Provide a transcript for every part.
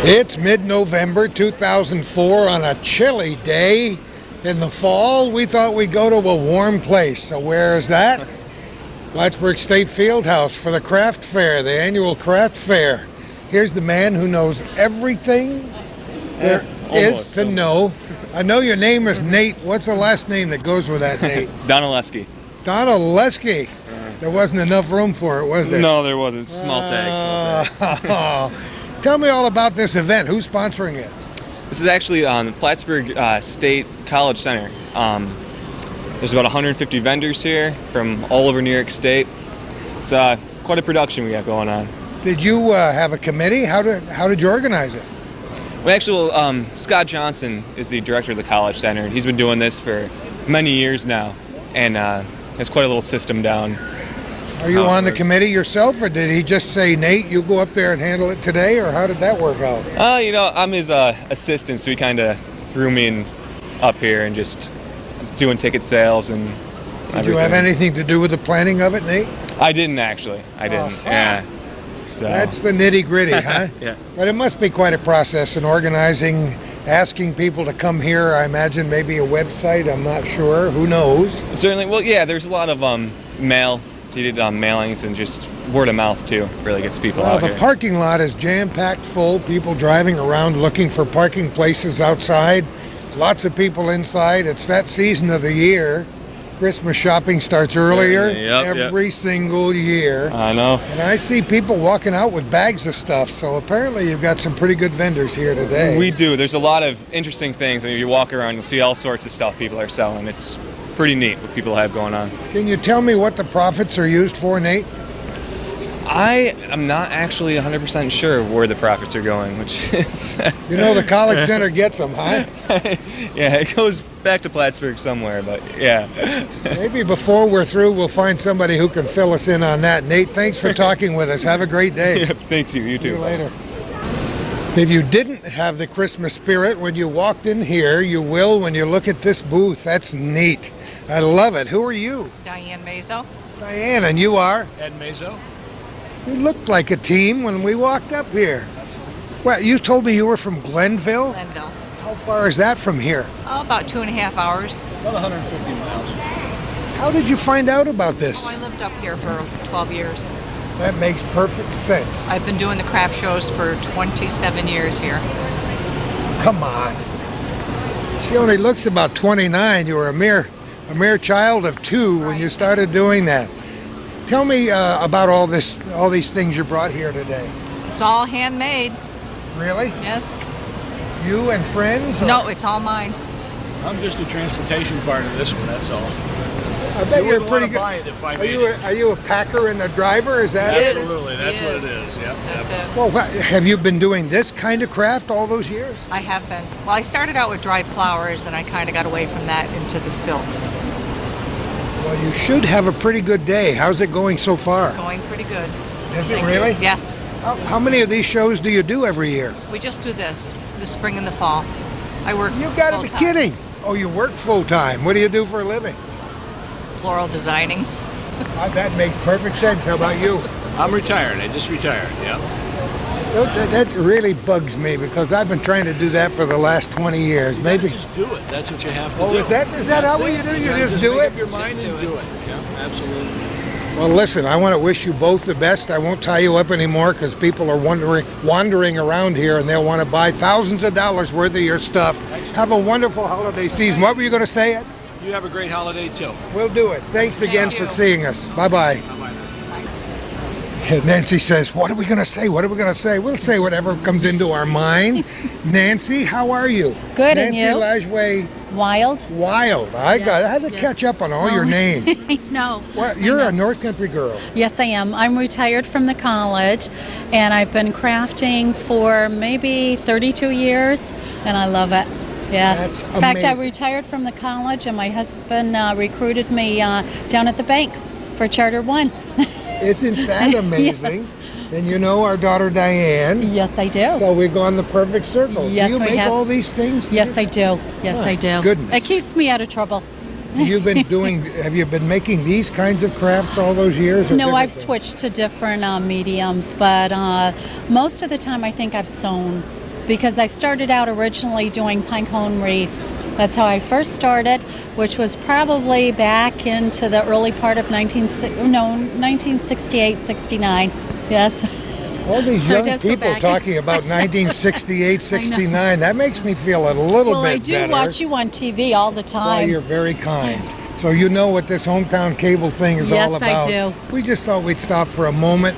It's mid-November 2004 on a chilly day in the fall. We thought we'd go to a warm place. So where is that? Plattsburgh State Fieldhouse for the craft fair, the annual craft fair. Here's the man who knows everything there is to know. I know your name is Nate. What's the last name that goes with that, Nate? Donaleski. Donaleski. There wasn't enough room for it, was there? No, there wasn't. Small tag. Tell me all about this event. Who's sponsoring it? This is actually on the Plattsburgh State College Center. There's about 150 vendors here from all over New York State. It's quite a production we got going on. Did you have a committee? How did you organize it? We actually, Scott Johnson is the director of the College Center, and he's been doing this for many years now, and has quite a little system down. Are you on the committee yourself, or did he just say, Nate, you go up there and handle it today, or how did that work out? I'm his assistant, so he kind of threw me up here and just doing ticket sales and everything. Did you have anything to do with the planning of it, Nate? I didn't, actually. I didn't. Yeah. So. That's the nitty-gritty, huh? Yeah. But it must be quite a process in organizing, asking people to come here. I imagine maybe a website, I'm not sure. Who knows? Certainly. Well, yeah, there's a lot of mail. He did mailings and just word of mouth, too. Really gets people out here. The parking lot is jam-packed full. People driving around looking for parking places outside. Lots of people inside. It's that season of the year. Christmas shopping starts earlier every single year. I know. And I see people walking out with bags of stuff. So apparently you've got some pretty good vendors here today. We do. There's a lot of interesting things. I mean, you walk around, you'll see all sorts of stuff people are selling. It's pretty neat what people have going on. Can you tell me what the profits are used for, Nate? I am not actually 100% sure where the profits are going, which is... The College Center gets them, huh? Yeah, it goes back to Plattsburgh somewhere, but yeah. Maybe before we're through, we'll find somebody who can fill us in on that. Nate, thanks for talking with us. Have a great day. Yep, thanks you. You too. See you later. If you didn't have the Christmas spirit when you walked in here, you will when you look at this booth. That's neat. I love it. Who are you? Diane Basil. Diane, and you are? Ed Mazo. You looked like a team when we walked up here. Well, you told me you were from Glenville? Glenville. How far is that from here? Oh, about 2.5 hours. About 150 miles. How did you find out about this? Oh, I lived up here for 12 years. That makes perfect sense. I've been doing the craft shows for 27 years here. Come on. She only looks about 29. You were a mere child of 2 when you started doing that. Tell me about all these things you brought here today. It's all handmade. Really? Yes. You and friends? Or? No, it's all mine. I'm just a transportation part of this one, that's all. I bet you're pretty good. Buy it if I Are you a packer and a driver? Is that it? Absolutely, that's what it is. Yep. That's it. Well, have you been doing this kind of craft all those years? I have been. Well, I started out with dried flowers, and I kind of got away from that into the silks. Well, you should have a pretty good day. How's it going so far? It's going pretty good. Is Thank it really? you. Yes. How many of these shows do you do every year? We just do this, the spring and the fall. I work You've got to be full-time. kidding. Oh, you work full-time. What do you do for a living? Floral designing. That makes perfect sense. How about you? I'm retired. I just retired, yeah. That really bugs me because I've been trying to do that for the last 20 years. Maybe. Just do it. That's what you have to do. Oh, is that how you do? You just do make it? up your mind Just and do do it. it. Yeah, absolutely. Well, listen, I want to wish you both the best. I won't tie you up anymore because people are wandering around here and they'll want to buy thousands of dollars worth of your stuff. Have a wonderful holiday season. What were you going to say, Ed? You have a great holiday, too. We'll do it. Thanks again Thank for you. seeing us. Bye-bye. Nancy says, what are we going to say? What are we going to say? We'll say whatever comes into our mind. Nancy, how are you? Good, Nancy and you? Lajway Wild. Wild. I had to catch up on all your names. I know. Well, you're a North Country girl. Yes, I am. I'm retired from the college, and I've been crafting for maybe 32 years, and I love it. Yes. That's In fact, I amazing. retired from the college, and my husband recruited me down at the bank for Charter One. Isn't that amazing? Yes. And you know our daughter Diane. Yes, I do. So we've gone the perfect circle. Yes, do you we make have. all these things? Yes, I do. Yes, My I do. goodness. It keeps me out of trouble. Have you been making these kinds of crafts all those years? Or No, different I've things? switched to different mediums, but most of the time I think I've sewn. because I started out originally doing pine cone wreaths. That's how I first started, which was probably back into the early part of 1968, 69. Yes. All these So it young does go people back. talking about 1968, 69. That makes me feel a little Well, bit I do better. watch you on TV all the Well, time. you're very kind. So you know what this hometown cable thing is Yes, all I about. do. We just thought we'd stop for a moment.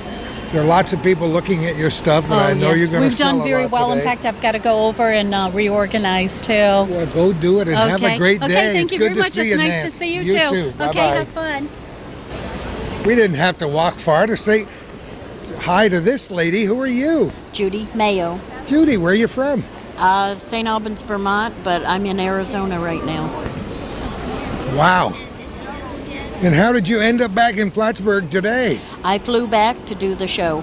There are lots of people looking at your stuff, and I know yes. you're going to We've sell done a very lot well. today. In fact, I've got to go over and reorganize too. Well, go do it and have a great day. Okay, thank It's you good very to much. see It's you, nice Nancy. to see you, You too. too. Okay, Bye-bye. have fun. We didn't have to walk far to say hi to this lady. Who are you? Judy Mayo, Judy, where are you from? St. Albans, Vermont, but I'm in Arizona right now. Wow. And how did you end up back in Plattsburgh today? I flew back to do the show.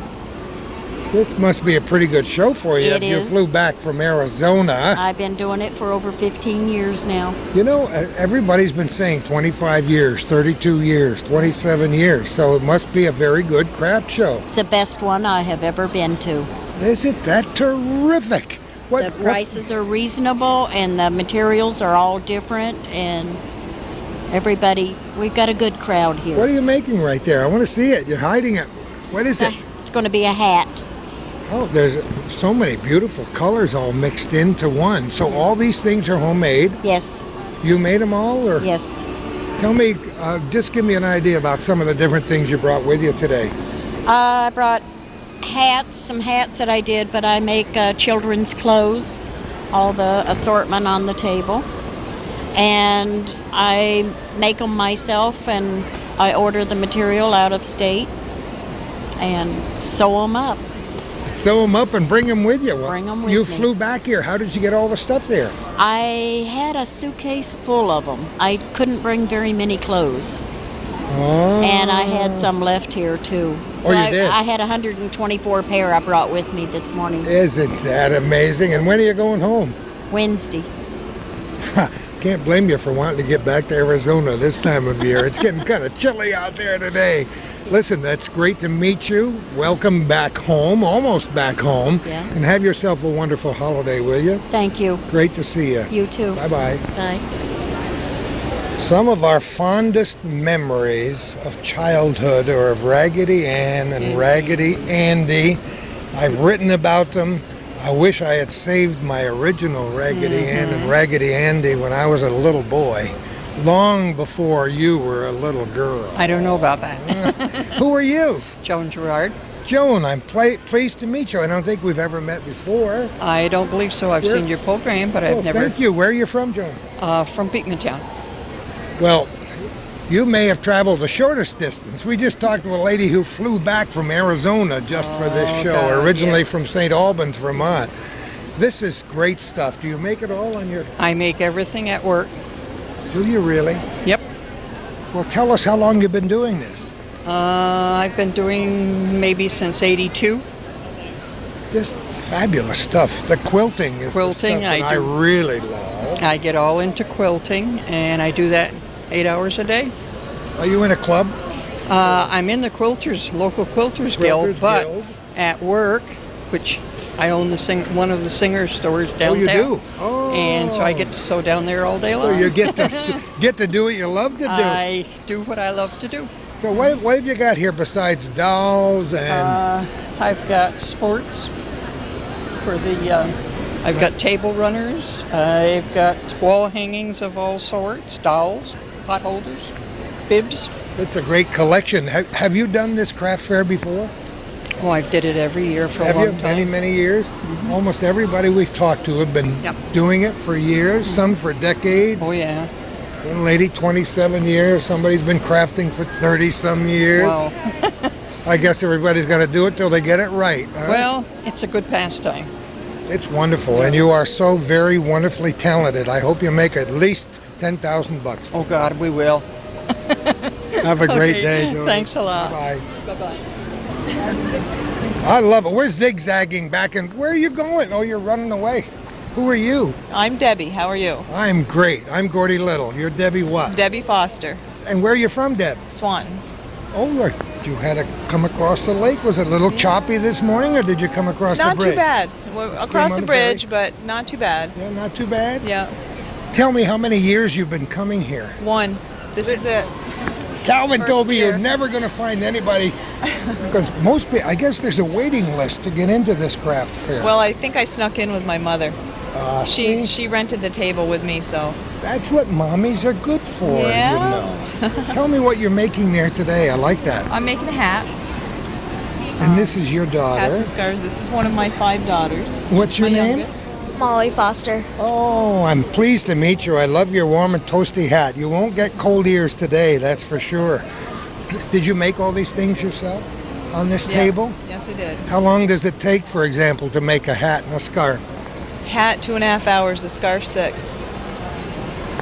This must be a pretty good show for you. It You is. flew back from Arizona. I've been doing it for over 15 years now. You know, everybody's been saying 25 years, 32 years, 27 years. So it must be a very good craft show. It's the best one I have ever been to. Is it that terrific? The prices are reasonable and the materials are all different, and everybody, we've got a good crowd here. What are you making right there? I want to see it. You're hiding it. What is it? It's going to be a hat. Oh, there's so many beautiful colors all mixed into one. So all these things are homemade. Yes, You made them all, or yes. tell me, just give me an idea about some of the different things you brought with you today. I brought hats, some hats that I did, but I make children's clothes, all the assortment on the table. And I make them myself, and I order the material out of state and sew them up. Sew them up and bring them with you. Well, Bring 'em with you me. flew back here. How did you get all the stuff here? I had a suitcase full of them. I couldn't bring very many clothes, Oh. and I had some left here too. So you I, did? I had 124 pair I brought with me this morning, Isn't that amazing? And when are you going home? Wednesday. Can't blame you for wanting to get back to Arizona this time of year. It's getting kind of chilly out there today. Listen, that's great to meet you. Welcome back home, almost back home. Yeah. And have yourself a wonderful holiday, will you? Thank you. Great to see you. You too. Bye-bye. Bye. Some of our fondest memories of childhood are of Raggedy Ann and Raggedy Andy. I've written about them. I wish I had saved my original Raggedy Ann and Raggedy Andy when I was a little boy, long before you were a little girl. I don't know about that. Who are you? Joan Gerard. Joan, I'm pleased to meet you. I don't think we've ever met before. I don't believe so. I've Where- seen your program, but I've Oh, never. Thank you. Where are you from, Joan? From Beekmantown. Well, you may have traveled the shortest distance. We just talked to a lady who flew back from Arizona just for this show, God, originally yeah. from St. Albans, Vermont. This is great stuff. Do you make it all on your... I make everything at work. Do you really? Yep. Well, tell us how long you've been doing this. I've been doing maybe since '82. Just fabulous stuff. The quilting is Quilting, the stuff that I I do. really love. I get all into quilting, and I do that 8 hours a day. Are you in a club? I'm in the local Quilters Guild, Quilters but Guild. at work, which I own one of the Singer stores Oh, downtown. you do? Oh. And so I get to sew down there all day So long. you get to do what you love to do. I do what I love to do. So what have you got here besides dolls and... I've got sports for the. I've got table runners. I've got wall hangings of all sorts, dolls, pot holders, bibs. It's a great collection. Have you done this craft fair before? Oh, I've did it every year for Have a you? long Many, time. many years? Almost everybody we've talked to have been Yep. doing it for years, some for decades. Oh yeah. One lady, 27 years. Somebody's been crafting for 30-some years. Wow. I guess everybody's got to do it till they get it right. Huh? Well, it's a good pastime. It's wonderful, and you are so very wonderfully talented. I hope you make at least $10,000. Oh God, we will. Have a great Okay, day, Joan. thanks a lot. Bye. Bye-bye. I love it. We're zigzagging back, and where are you going? Oh, you're running away. Who are you? I'm Debbie. How are you? I'm great. I'm Gordy Little. You're Debbie what? Debbie Foster, And where are you from, Deb? Swanton. Oh, You had to come across the lake. Was it a little choppy this morning, or did you come across the Not bridge? too bad. We're across the on the bridge, ferry? but not too bad. Yeah, not too bad. Yeah. Tell me how many years you've been coming here. 1. This is it. Calvin First told me year. you're never going to find anybody, because most people, I guess there's a waiting list to get into this craft fair. Well, I think I snuck in with my mother. See? She rented the table with me, so. That's what mommies are good for, Yeah. you know. Tell me what you're making there today. I like that. I'm making a hat. And this is your Hats daughter. and scarves. This is one of my 5 daughters. What's your My name? youngest. Molly Foster. Oh, I'm pleased to meet you. I love your warm and toasty hat. You won't get cold ears today, that's for sure. Did you make all these things yourself on this Yeah. table? Yes, I did. How long does it take, for example, to make a hat and a scarf? Hat 2.5 hours. The scarf 6.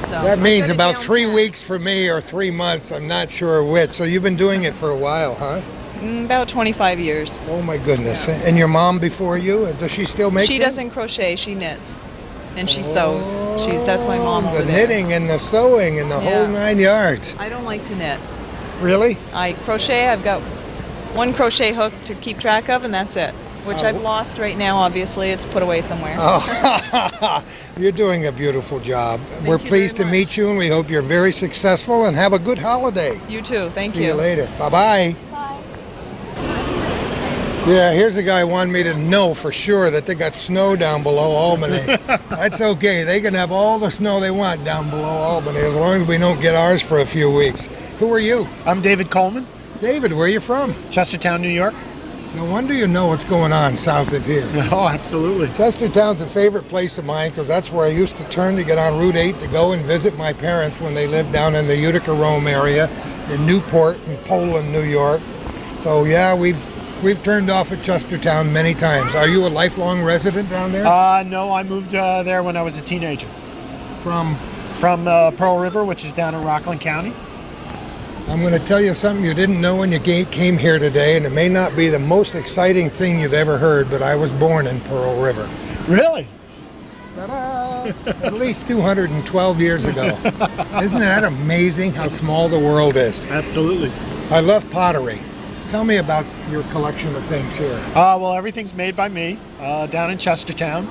So That means I got it about down 3 pat. weeks for me or 3 months. I'm not sure which. So you've been doing it for a while, huh? About 25 years. Oh my goodness. And your mom before you? Does she still make She them? doesn't crochet. She knits, and she sews. That's my mom Oh, over the there. knitting and the sewing and the whole Yeah. 9 yards. I don't like to knit. Really? I crochet. I've got 1 crochet hook to keep track of, and that's it. Which Oh. I've lost right now. Obviously, it's put away somewhere. Oh, you're doing a beautiful job. We're you pleased to very much. meet you, and we hope you're very successful and have a good holiday. You too. Thank See you later. Bye-bye. Yeah, here's a guy who wanted me to know for sure that they got snow down below Albany. That's okay. They can have all the snow they want down below Albany as long as we don't get ours for a few weeks. Who are you? I'm David Coleman, David, where are you from? Chestertown, New York. No wonder you know what's going on south of here. Oh, absolutely. Chestertown's a favorite place of mine because that's where I used to turn to get on Route 8 to go and visit my parents when they lived down in the Utica, Rome area in Newport and Poland, New York. So yeah, we've turned off at Chestertown many times. Are you a lifelong resident down there? No, I moved there when I was a teenager. From Pearl River, which is down in Rockland County. I'm going to tell you something you didn't know when you came here today, and it may not be the most exciting thing you've ever heard, but I was born in Pearl River. Really? Ta-da! At least 212 years ago. Isn't that amazing how small the world is? Absolutely. I love pottery. Tell me about your collection of things here. Well, everything's made by me down in Chestertown.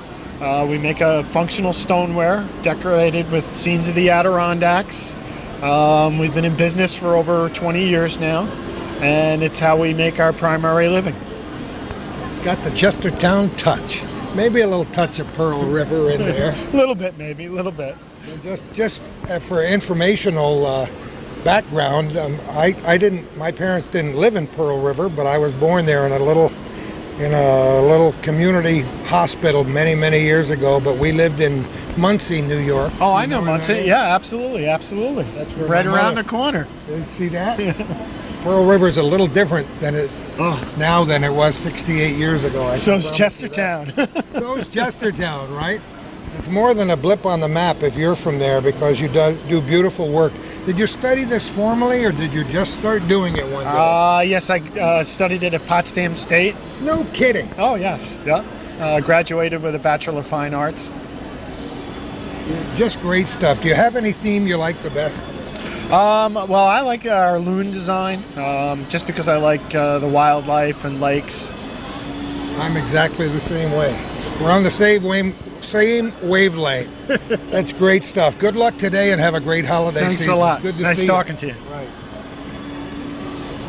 We make a functional stoneware decorated with scenes of the Adirondacks. We've been in business for over 20 years now, and it's how we make our primary living. It's got the Chestertown touch. Maybe a little touch of Pearl River in there. A little bit, maybe, a little bit. Just for informational background, my parents didn't live in Pearl River, but I was born there in a little community hospital many years ago. But we lived in Muncie, New York. Oh, I know Muncie. Yeah, absolutely. That's where Right my around mother- the corner. You see that? Pearl River is a little different now than it was 68 years ago. I So's promise you that. Chestertown. So's Chestertown, right? It's more than a blip on the map if you're from there because you do beautiful work. Did you study this formally or did you just start doing it one day? Yes, I studied it at Potsdam State. No kidding. Oh, yes. Yeah. Graduated with a Bachelor of Fine Arts. Just great stuff. Do you have any theme you like the best? Well, I like our loon design, just because I like the wildlife and lakes. I'm exactly the same way. We're on the same wavelength. That's great stuff. Good luck today and have a great holiday Thanks season. a lot. Good to Nice see talking to you. Right.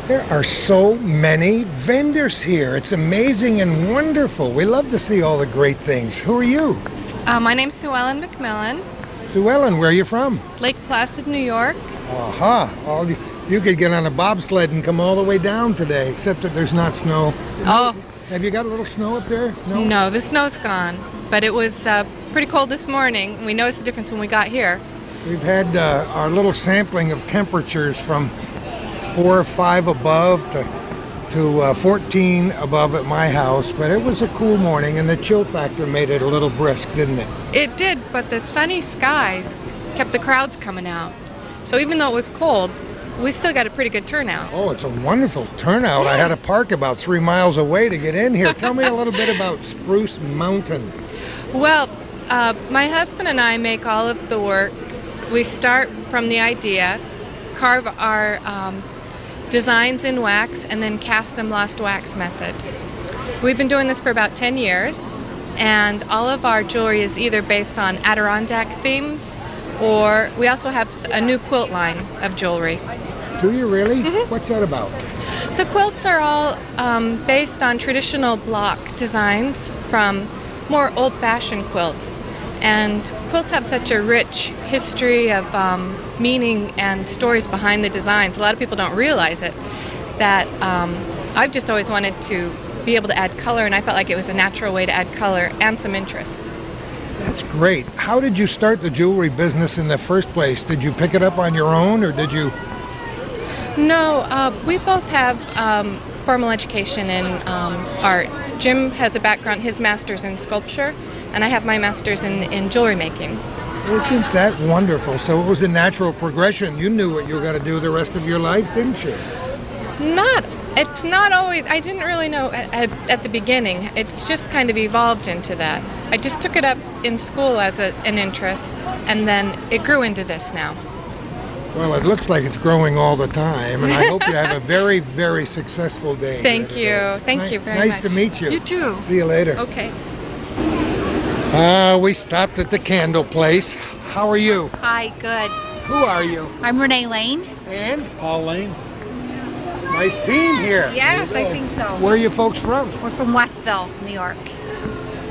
There are so many vendors here. It's amazing and wonderful. We love to see all the great things. Who are you? My name's Ellen MacMillan, Sue Ellen, where are you from? Lake Placid, New York. Aha. You could get on a bobsled and come all the way down today, except that there's not snow. Oh, Have you got a little snow up there? no, the snow's gone, but it was pretty cold this morning. We noticed the difference when we got here. We've had our little sampling of temperatures from 4 or 5 above to 14 above at my house, but it was a cool morning and the chill factor made it a little brisk, didn't it? It did, but the sunny skies kept the crowds coming out. So even though it was cold, we still got a pretty good turnout. Oh, it's a wonderful turnout. I had to park about 3 miles away to get in here. Tell me a little bit about Spruce Mountain. Well, my husband and I make all of the work. We start from the idea, carve our designs in wax and then cast them lost wax method. We've been doing this for about 10 years, and all of our jewelry is either based on Adirondack themes, or we also have a new quilt line of jewelry. Do you really? What's that about? The quilts are all based on traditional block designs from more old-fashioned quilts. And quilts have such a rich history of meaning and stories behind the designs. A lot of people don't realize it, that I've just always wanted to be able to add color, and I felt like it was a natural way to add color and some interest. That's great. How did you start the jewelry business in the first place? Did you pick it up on your own, or did you? No, we both have formal education in art. Jim has a background, his master's in sculpture, and I have my master's in jewelry making. Isn't that wonderful? So it was a natural progression. You knew what you were going to do the rest of your life, didn't you? It's not always, I didn't really know at the beginning. It's just kind of evolved into that. I just took it up in school as an interest, and then it grew into this now. Well, it looks like it's growing all the time, and I hope you have a very, very successful day. Thank you. Thank you very much. Nice to meet you. You too. See you later. Okay. We stopped at the candle place. How are you? Hi, good. Who are you? I'm Renee Lane. And? Paul Lane. Nice team here. Yes, I think so. Where are you folks from? We're from Westville, New York.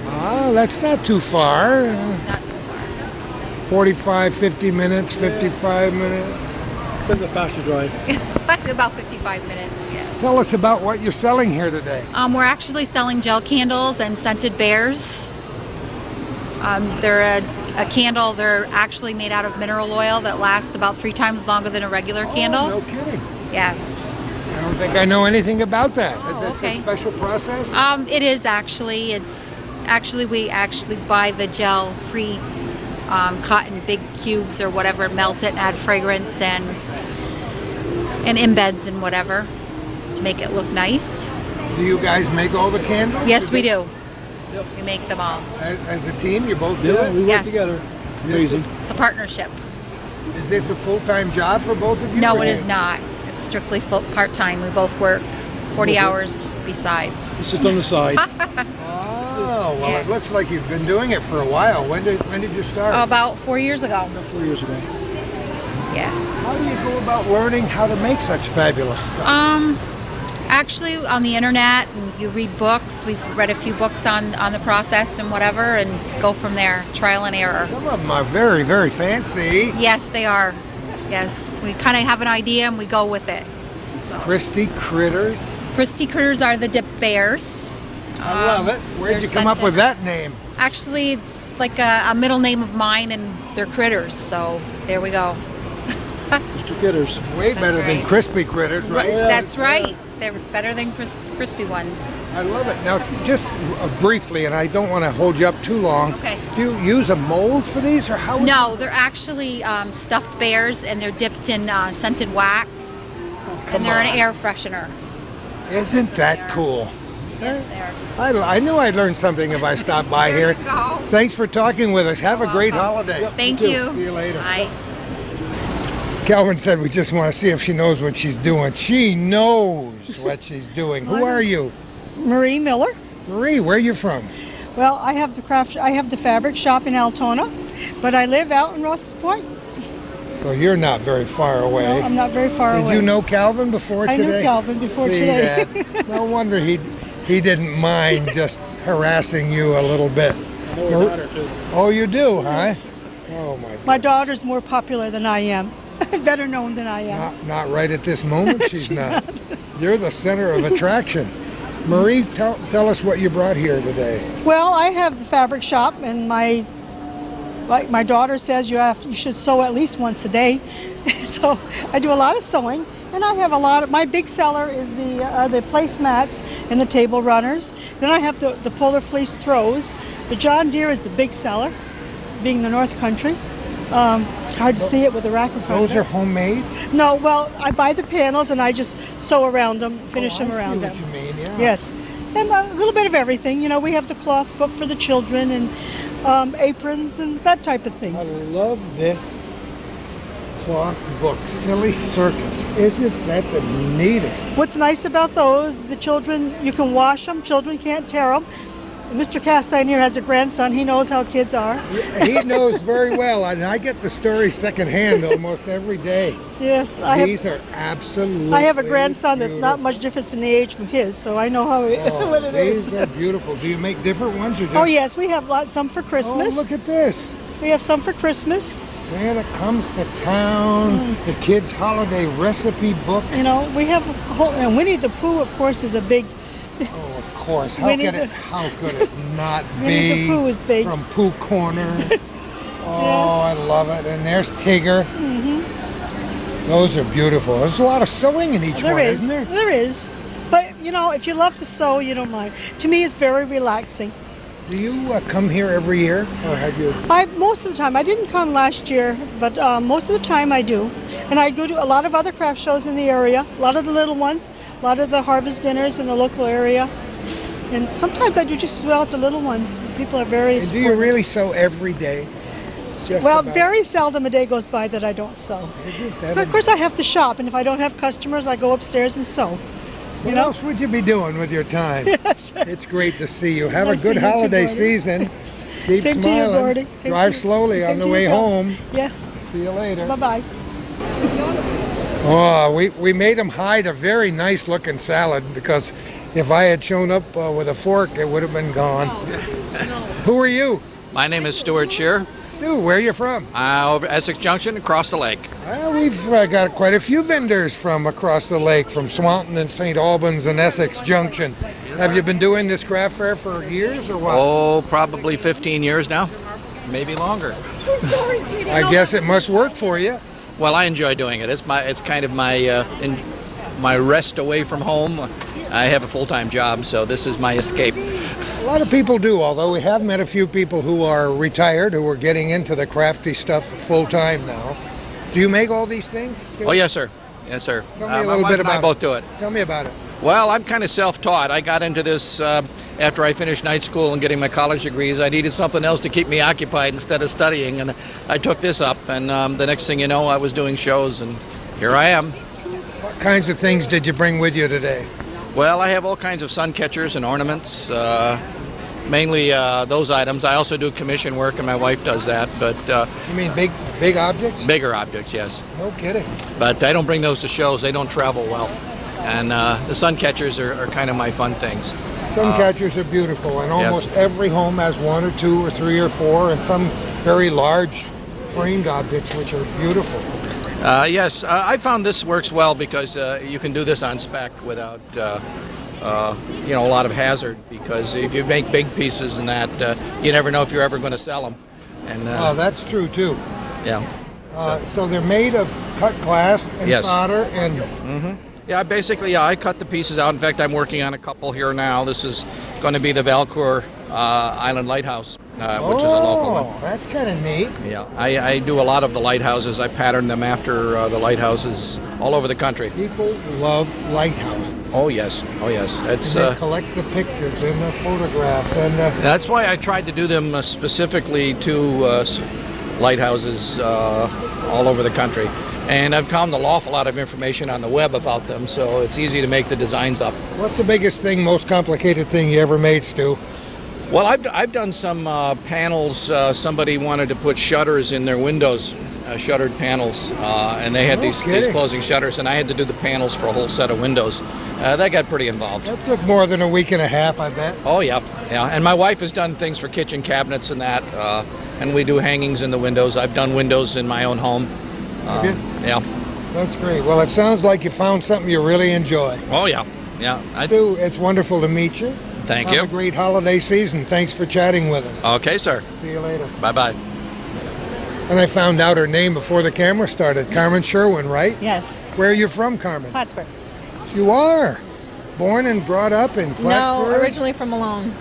Ah, that's not too far. Not too far. 45, 50 minutes, 55 minutes. Been the faster drive. About 55 minutes, yeah. Tell us about what you're selling here today. We're actually selling gel candles and scented bears. They're a candle, they're actually made out of mineral oil that lasts about 3 times longer than a regular candle. No kidding. Yes. I don't think I know anything about that. Oh, Is okay. it a special process? It is actually. We actually buy the gel cut in big cubes or whatever, melt it and add fragrance and embeds and whatever to make it look nice. Do you guys make all the candles? Yes, we do. Yep. We make them all. As a team, you both do Yeah, it? we work Yes. together. Amazing. It's a partnership. Is this a full-time job for both of you? No, or- it is not. It's strictly part-time. We both work 40 hours besides. It's just on the side. Oh, well, Yeah. it looks like you've been doing it for a while. When did you start? About 4 years ago. About 4 years ago. Yes. How do you go about learning how to make such fabulous stuff? Actually, on the internet, and you read books. We've read a few books on the process and whatever, and go from there. Trial and error. Some of them are very, very fancy. Yes, they are. Yes, we kind of have an idea and we go with it. Christy Critters. Christy Critters are the dip bears. I love it. Where'd they're you come up scented. with that name? Actually, it's like a middle name of mine, and they're critters. So there we go. Mr. Gitters. Way That's better than right. Crispy Critters, right? That's right. They're better than crispy ones. I love it. Now, just briefly, and I don't want to hold you up too long. Okay. Do you use a mold for these, or how? No, they're actually stuffed bears, and they're dipped in scented wax, and they're an air freshener. Isn't that cool? Yes, they are. I knew I'd learn something if I stopped by There here. you go. Thanks for talking with us. Have a great welcome. holiday. Thank too. you. See you later. Bye. Calvin said we just want to see if she knows what she's doing. She knows what she's doing. Who are you? Marie Miller. Marie, where are you from? Well, I have the fabric shop in Altona, but I live out in Ross's Point. So you're not very far away. No, I'm not very far away. Did you know Calvin before I today? knew Calvin before See today. That? No wonder he didn't mind just harassing you a little bit. I know her daughter, too. Oh, you do, huh? Yes. Oh my. My daughter's more popular than I am, better known than I am. Not right at this moment. She's not. You're the center of attraction. Marie, tell us what you brought here today. Well, I have the fabric shop, and like my daughter says, you should sew at least once a day. So I do a lot of sewing, and I have a lot of. My big seller is the placemats and the table runners. Then I have the polar fleece throws. The John Deere is the big seller, being the North Country. Hard to see it with the rack in front of Those it. are homemade? No, well, I buy the panels and I just sew around them, finish them around them. I see what you mean, yeah. Yes, and a little bit of everything. You know, we have the cloth book for the children and aprons and that type of thing. I love this cloth book, Silly Circus. Isn't that the neatest? What's nice about those, the children, you can wash them, children can't tear them. Mr. Castine here has a grandson. He knows how kids are. He knows very well, and I get the story secondhand almost every day. Yes, These are absolutely I have a grandson that's not much difference in the age from his, so I know how what it is. These are beautiful. Do you make different ones or just? Oh yes, we have some for Christmas. Oh, look at this. We have some for Christmas. Santa Comes to Town, the kids' holiday recipe book. You know, we have a whole, and Winnie the Pooh, of course, is a big. Oh, of course. How could it not be? Winnie the Pooh is big. From Pooh Corner. Oh, I love it. And there's Tigger. Those are beautiful. There's a lot of sewing in each one, isn't there? There is. But, you know, if you love to sew, you don't mind. To me, it's very relaxing. Do you come here every year, or have you? Most of the time. I didn't come last year, but most of the time I do. And I go to a lot of other craft shows in the area, a lot of the little ones, a lot of the harvest dinners in the local area. And sometimes I do just as well at the little ones. People are very And do you really sew every day? Well, very seldom a day goes by that I don't sew. But of course I have to shop, and if I don't have customers, I go upstairs and sew. What else would you be doing with your time? It's great to see you. Have a Nice good to meet you, holiday Gordy. season. Keep Same smiling. to you, Gordy. Same to Drive you. slowly Same on the to you, way Bill. home. Yes. See you later. Bye-bye. Oh, we made him hide a very nice looking salad because if I had shown up with a fork, it would have been gone. Who are you? My name is Stewart Shear. Stu, where are you from? Over Essex Junction, across the lake. Well, we've got quite a few vendors from across the lake, from Swanton and St. Albans and Essex Junction. Have you been doing this craft fair for years or what? Oh, probably 15 years now, maybe longer. I guess it must work for you. Well, I enjoy doing it. It's kind of my rest away from home. I have a full-time job, so this is my escape. A lot of people do, although we have met a few people who are retired, who are getting into the crafty stuff full-time now. Do you make all these things, Stu? Oh, yes, sir. Yes, sir. Tell me a My little wife bit and I about both do it. Tell me about it. Well, I'm kind of self-taught. I got into this after I finished night school and getting my college degrees. I needed something else to keep me occupied instead of studying, and I took this up, and the next thing you know, I was doing shows, and here I am. What kinds of things did you bring with you today? Well, I have all kinds of sun catchers and ornaments, mainly those items. I also do commission work, and my wife does that. But you mean big objects? Bigger objects, yes. No kidding. But I don't bring those to shows. They don't travel well. And the sun catchers are kind of my fun things. Sun catchers are beautiful, and almost every home has one or two or three or four, and some very large framed objects, which are beautiful. Yes, I found this works well because you can do this on spec without, a lot of hazard. Because if you make big pieces and that, you never know if you're ever going to sell them. And that's true too. Yeah. So they're made of cut glass and Yes. solder and. Yeah, basically, I cut the pieces out. In fact, I'm working on a couple here now. This is going to be the Valcour Island Lighthouse, which is a local one. That's kind of neat. Yeah, I do a lot of the lighthouses. I pattern them after the lighthouses all over the country. People love lighthouses. Oh yes, oh yes. It's And they collect the pictures and the photographs and. That's why I tried to do them specifically to lighthouses all over the country. And I've found an awful lot of information on the web about them, so it's easy to make the designs up. What's the biggest thing, most complicated thing you ever made, Stu? Well, I've done some panels. Somebody wanted to put shutters in their windows, shuttered panels, and they had these closing shutters, and I had to do the panels for a whole set of windows. That got pretty involved. That took more than a week and a half, I bet. Oh, yeah. And my wife has done things for kitchen cabinets and that, and we do hangings in the windows. I've done windows in my own home. Yeah. That's great. Well, it sounds like you found something you really enjoy. Oh, yeah. Yeah. Stu, it's wonderful to meet you. Thank Have you. a great holiday season. Thanks for chatting with us. Okay, sir. See you later. Bye-bye. And I found out her name before the camera started. Carmen Sherwin, right? Yes. Where are you from, Carmen? Plattsburgh. You are? Born and brought up in Plattsburgh? No, originally from Malone.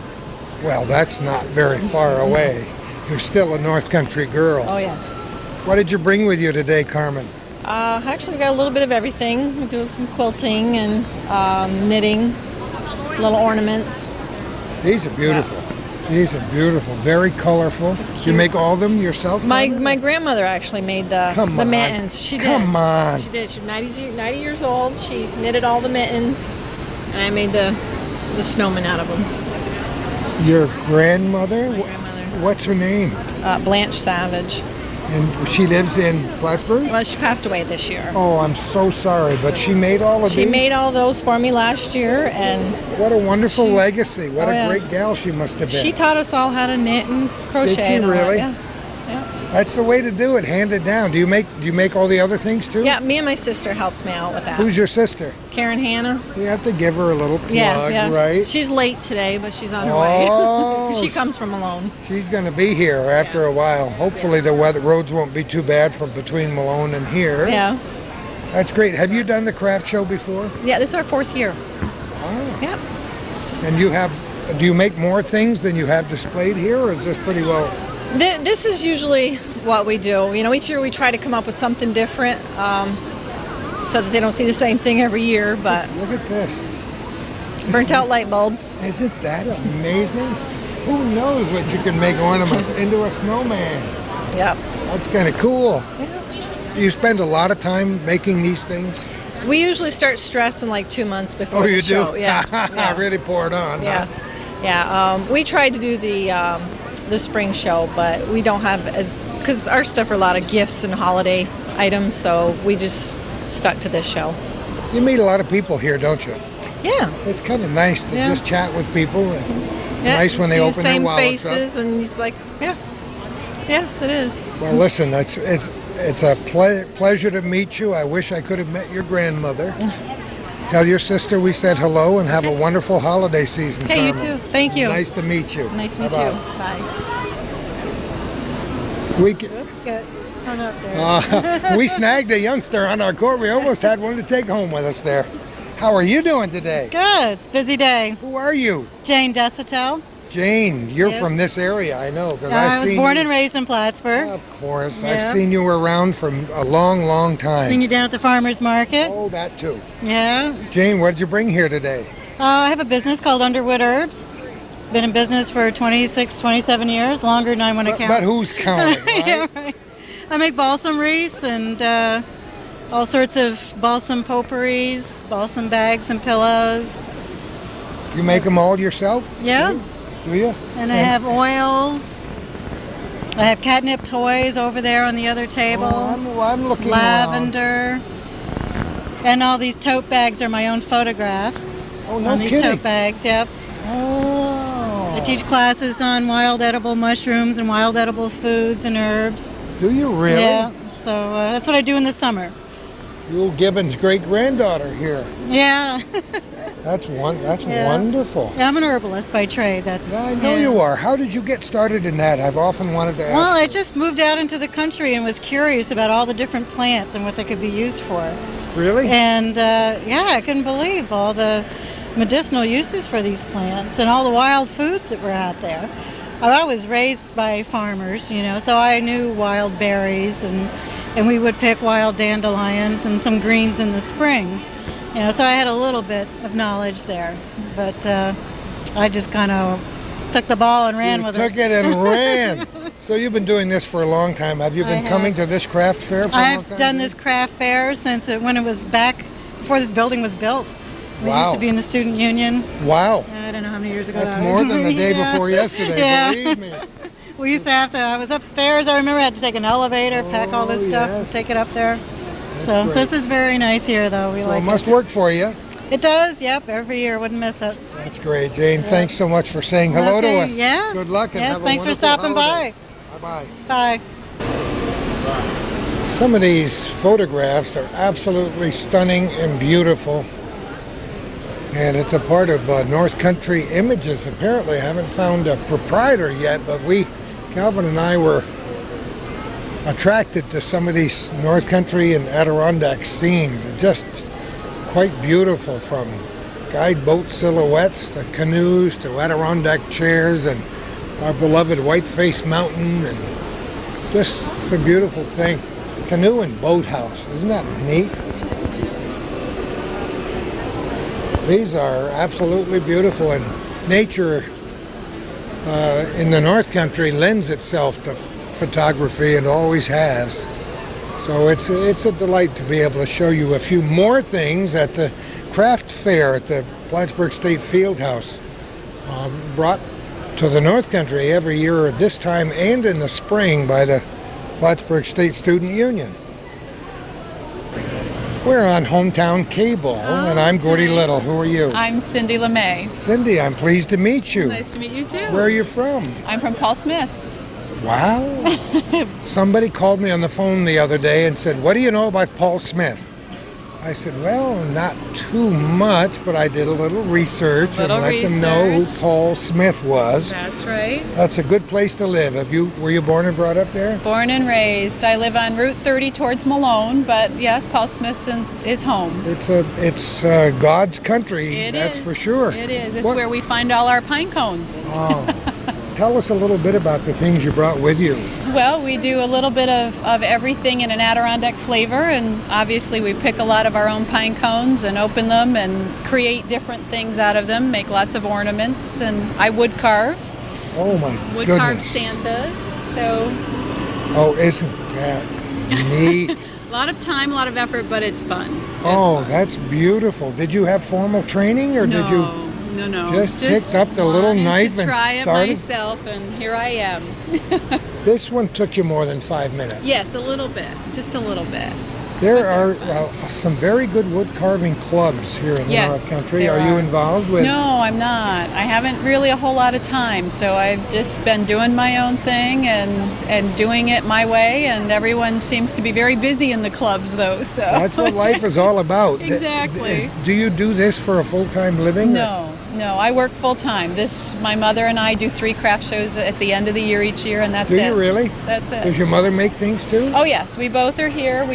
Well, that's not very far away. You're still a North Country girl. Oh, yes. What did you bring with you today, Carmen? Actually, we got a little bit of everything. We do some quilting and knitting, little ornaments. These are beautiful. These are beautiful, very colorful. You make all of them yourself? My grandmother actually made the on. mittens. She did. Come on. She did. She was 90 years old. She knitted all the mittens, and I made the snowmen out of them. Your grandmother? My grandmother. What's her name? Blanche Savage. And she lives in Plattsburgh? Well, she passed away this year. Oh, I'm so sorry, but she made all of these? She made all those for me last year, and what a wonderful legacy. What a yeah. great gal she must have been. She taught us all how to knit and crochet. Did she and all that, really? Yeah. That's the way to do it, hand it down. Do you make all the other things too? Yeah, me and my sister helps me out with that. Who's your sister? Karen Hannah. You have to give her a little plug, Yeah. right? She's late today, but she's on her Oh. way. She comes from Malone. She's going to be here after a while. Hopefully the roads won't be too bad from between Malone and here. Yeah. That's great. Have you done the craft show before? Yeah, this is our 4th year. Oh. Yep. And do you make more things than you have displayed here, or is this pretty well? This is usually what we do. You know, each year we try to come up with something different so that they don't see the same thing every year. But look at this. Burnt out light bulb. Isn't that amazing? Who knows what you can make ornaments into a snowman? Yep. That's kind of cool. Yeah. Do you spend a lot of time making these things? We usually start stressing like 2 months before the show. Do? Yeah. Really pour it on. Yeah. Huh? Yeah. We tried to do the spring show, but we don't have because our stuff are a lot of gifts and holiday items, so we just stuck to this show. You meet a lot of people here, don't you? Yeah. It's kind of nice to just chat with people. It's nice when they open their same wallets faces, and he's like, yeah. Yes, it is. Well, listen, it's a pleasure to meet you. I wish I could have met your grandmother. Tell your sister we said hello and have a wonderful holiday season. Okay, you Carmen. too. Thank you. Nice to meet you. Nice to meet Bye-bye. you. Bye. Oops, got hung up there. We snagged a youngster on our court. We almost had one to take home with us there. How are you doing today? Good. It's a busy day. Who are you? Jane Desitel. Jane, you're Yep. from this area, I know. I was born and raised in Plattsburgh. Of course. Yeah. I've seen you around for a long, long time. Seen you down at the farmer's market. Oh, that too. Yeah. Jane, what did you bring here today? I have a business called Underwood Herbs. Been in business for 26, 27 years, longer than I want to count. But who's counting, right? Yeah, right. I make balsam wreaths and all sorts of balsam potpourris, balsam bags and pillows. You make them all yourself? Yeah. Do you? And I have oils. I have catnip toys over there on the other table. Oh, I'm looking lavender. And all these tote bags are my own photographs. Oh, no on these kidding. tote bags, yep. Oh. I teach classes on wild edible mushrooms and wild edible foods and herbs. Do you really? Yeah, so that's what I do in the summer. Yule Gibbons' great-granddaughter here. Yeah. That's Yeah. wonderful. Yeah, I'm an herbalist by trade. Yeah, I know you are. How did you get started in that? I've often wanted to ask. Well, I just moved out into the country and was curious about all the different plants and what they could be used for. Really? And yeah, I couldn't believe all the medicinal uses for these plants and all the wild foods that were out there. I was raised by farmers, so I knew wild berries and we would pick wild dandelions and some greens in the spring. So I had a little bit of knowledge there, but I just kind of took the ball and ran with it. Took it and ran. So you've been doing this for a long time. Have you been coming to this craft fair for a long time? I've done this craft fair since when it was back before this building was built. We Wow. used to be in the student union. Wow. I don't know how many years ago That's that more was. than the day Yeah. before yesterday, Yeah. believe me. We used to I was upstairs, I remember I had to take an elevator, pack all this stuff, and take it up there. So great. this is very nice here, though. We Well, like it must it. work for you. It does, yep, every year, wouldn't miss it. That's great, Jane. Thanks so much for saying hello to Okay, us. Yes. Good luck and yes, have a thanks for wonderful stopping holiday. by. Bye-bye. Bye. Some of these photographs are absolutely stunning and beautiful. And it's a part of North Country Images. Apparently, I haven't found a proprietor yet, but Calvin and I were attracted to some of these North Country and Adirondack scenes. They're just quite beautiful, from guide boat silhouettes to canoes to Adirondack chairs and our beloved Whiteface Mountain, and just a beautiful thing. Canoe and boathouse, isn't that neat? These are absolutely beautiful, and nature in the North Country lends itself to photography and always has. So it's a delight to be able to show you a few more things at the craft fair at the Plattsburgh State Fieldhouse, brought to the North Country every year at this time and in the spring by the Plattsburgh State Student Union. We're on Hometown Cable, and I'm Gordy Little. Who are you? I'm Cindy LeMay. Cindy, I'm pleased to meet you. Nice to meet you too. Where are you from? I'm from Paul Smith's. Wow. Somebody called me on the phone the other day and said, "What do you know about Paul Smith?" I said, "Well, not too much, but I did a little research and let them know who Paul Smith was." That's right. That's a good place to live. Were you born and brought up there? Born and raised. I live on Route 30 towards Malone, but yes, Paul Smith's is home. It's God's country, that's for sure. It is. It's where we find all our pine cones. Oh. Tell us a little bit about the things you brought with you. Well, we do a little bit of everything in an Adirondack flavor, and obviously we pick a lot of our own pine cones and open them and create different things out of them, make lots of ornaments, and I wood carve. Oh my wood goodness. Carve Santas, so. Oh, isn't that neat? A lot of time, a lot of effort, but it's fun. That's beautiful. Did you have formal training or did you? No. Just picked up the little knife and try started? it myself, and here I am. This one took you more than 5 minutes. Yes, a little bit, just a little bit. There are some very good wood carving clubs here in the North Country. Are you involved with? No, I'm not. I haven't really a whole lot of time, so I've just been doing my own thing and doing it my way, and everyone seems to be very busy in the clubs, though. So that's what life is all about. Exactly. Do you do this for a full-time living? No, I work full-time. My mother and I do 3 craft shows at the end of the year each year, and that's it. Do you really? That's it. Does your mother make things too? Oh yes, we both are here.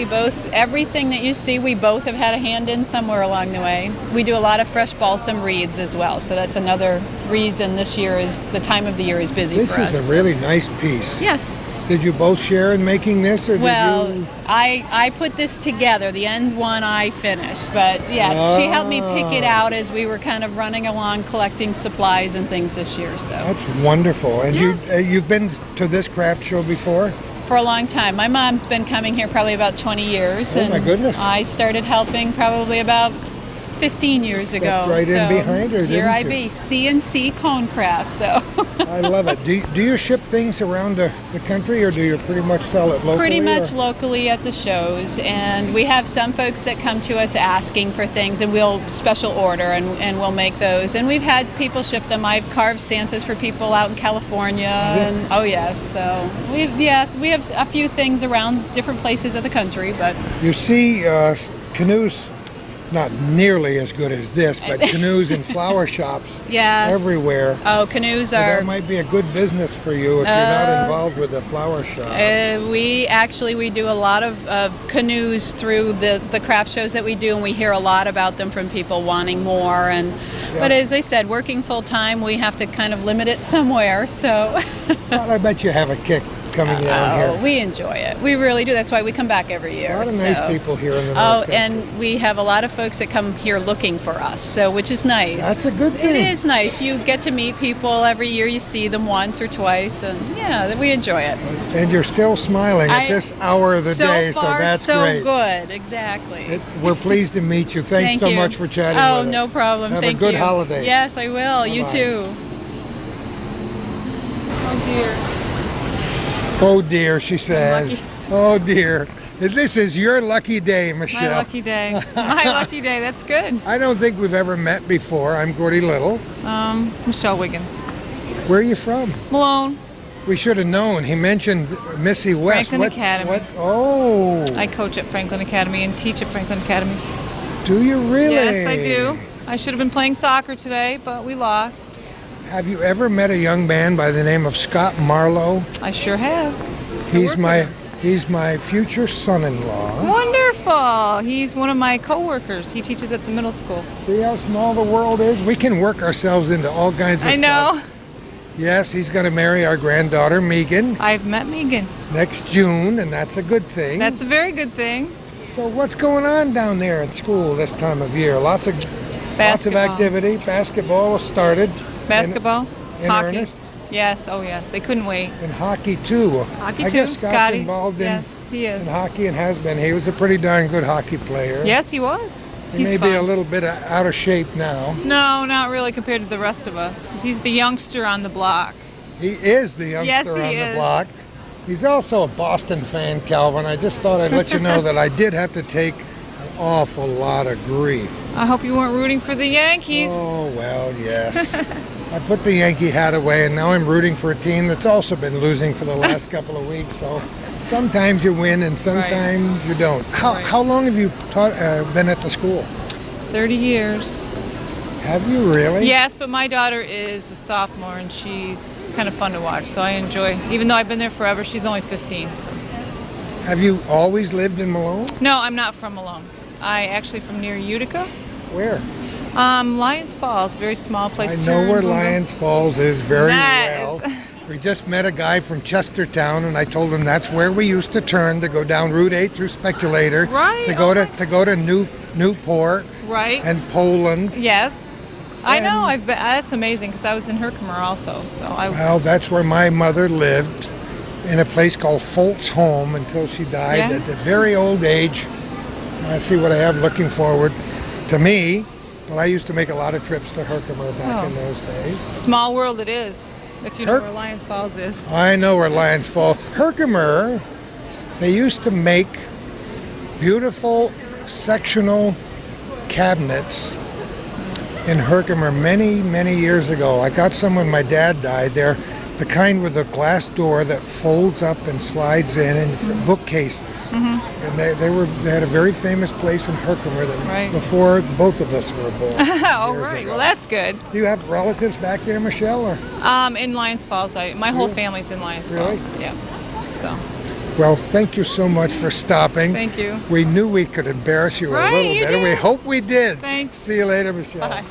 Everything that you see, we both have had a hand in somewhere along the way. We do a lot of fresh balsam reeds as well, so that's another reason this year is the time of the year is busy for us. This is a really nice piece. Yes. Did you both share in making this, or did you? I put this together. The end one I finished, but yes, she helped me pick it out as we were kind of running along collecting supplies and things this year. So that's wonderful. And you've been to this craft show before? For a long time. My mom's been coming here probably about 20 years. Oh my goodness! I started helping probably about 15 years ago. Right in behind her, didn't you? Here I be, CNC cone craft. So I love it. Do you ship things around the country, or do you pretty much sell it locally? Pretty much locally at the shows, and we have some folks that come to us asking for things, and we'll special order and we'll make those. And we've had people ship them. I've carved Santas for people out in California, and so we have a few things around different places of the country. But you see canoes. Not nearly as good as this, but canoes in flower shops everywhere. Oh, canoes are... That might be a good business for you if you're not involved with the flower shop. We do a lot of canoes through the craft shows that we do, and we hear a lot about them from people wanting more. But as I said, working full-time, we have to kind of limit it somewhere. So well, I bet you have a kick coming down here. We enjoy it. We really do. That's why we come back every year. A lot of nice people here in the North Country. And we have a lot of folks that come here looking for us, which is nice. That's a good thing. It is nice. You get to meet people every year. You see them once or twice, and we enjoy it. And you're still smiling at this hour of the day, so that's great. So good. Exactly. We're pleased to meet you. Thanks so much for chatting with us. Oh, no problem. Have Thank a good you. holiday. Yes, I will. Bye-bye. You too. Oh, dear. Oh dear, she says. Oh dear. This is your lucky day, Michelle. My lucky day. My lucky day. That's good. I don't think we've ever met before. I'm Gordy Little. Michelle Wiggins. Where are you from? Malone. We should have known. He mentioned Missy West. Franklin Academy. What? Oh. I coach at Franklin Academy and teach at Franklin Academy. Do you really? Yes, I do. I should have been playing soccer today, but we lost. Have you ever met a young man by the name of Scott Marlowe? I sure have. He's my future son-in-law. Wonderful. He's one of my co-workers. He teaches at the middle school. See how small the world is? We can work ourselves into all kinds of stuff. I know. Yes, he's going to marry our granddaughter, Megan. I've met Megan. Next June, and that's a good thing. That's a very good thing. So what's going on down there at school this time of year? Lots of activity. Basketball has started. Basketball, in hockey. earnest. Yes, oh yes, they couldn't wait. And hockey too. Hockey I too, guess Scott's Scotty. involved Yes, he in is. hockey and has been. He was a pretty darn good hockey player. Yes, he was. He He's may fun. be a little bit out of shape now. No, not really compared to the rest of us, because he's the youngster on the block. He is the youngster Yes, he on the is. block. He's also a Boston fan, Calvin. I just thought I'd let you know that I did have to take an awful lot of grief. I hope you weren't rooting for the Yankees. Oh, well, yes. I put the Yankee hat away, and now I'm rooting for a team that's also been losing for the last couple of weeks. So sometimes you win and sometimes you don't. How long have you been at the school? 30 years. Have you really? Yes, but my daughter is a sophomore, and she's kind of fun to watch, so I enjoy. Even though I've been there forever, she's only 15. So. Have you always lived in Malone? No, I'm not from Malone. I actually from near Utica. Where? Lions Falls, very small place. I know where Lions Falls is very well. Is... We just met a guy from Chestertown, and I told him that's where we used to turn to go down Route 8 through Speculator to go to Newport right and Poland. Yes, I know. I've been. That's amazing because I was in Herkimer also. Well, that's where my mother lived, in a place called Folt's Home until she died at a very old age. I see what I have looking forward to me, but I used to make a lot of trips to Herkimer back in those days. Small world it is, if you know where Lions Falls is. I know where Lions Falls. Herkimer, they used to make beautiful sectional cabinets in Herkimer many, many years ago. I got some when my dad died there, the kind with a glass door that folds up and slides in, and bookcases. And they had a very famous place in Herkimer that before both of us were born. Oh, right. Well, that's good. Do you have relatives back there, Michelle? Or? In Lions Falls. My whole family's in Lions Falls. Yeah. So. Well, thank you so much for stopping. Thank you. We knew we could embarrass you a little bit, and we hope we did. Thanks. See you later, Michelle. Bye.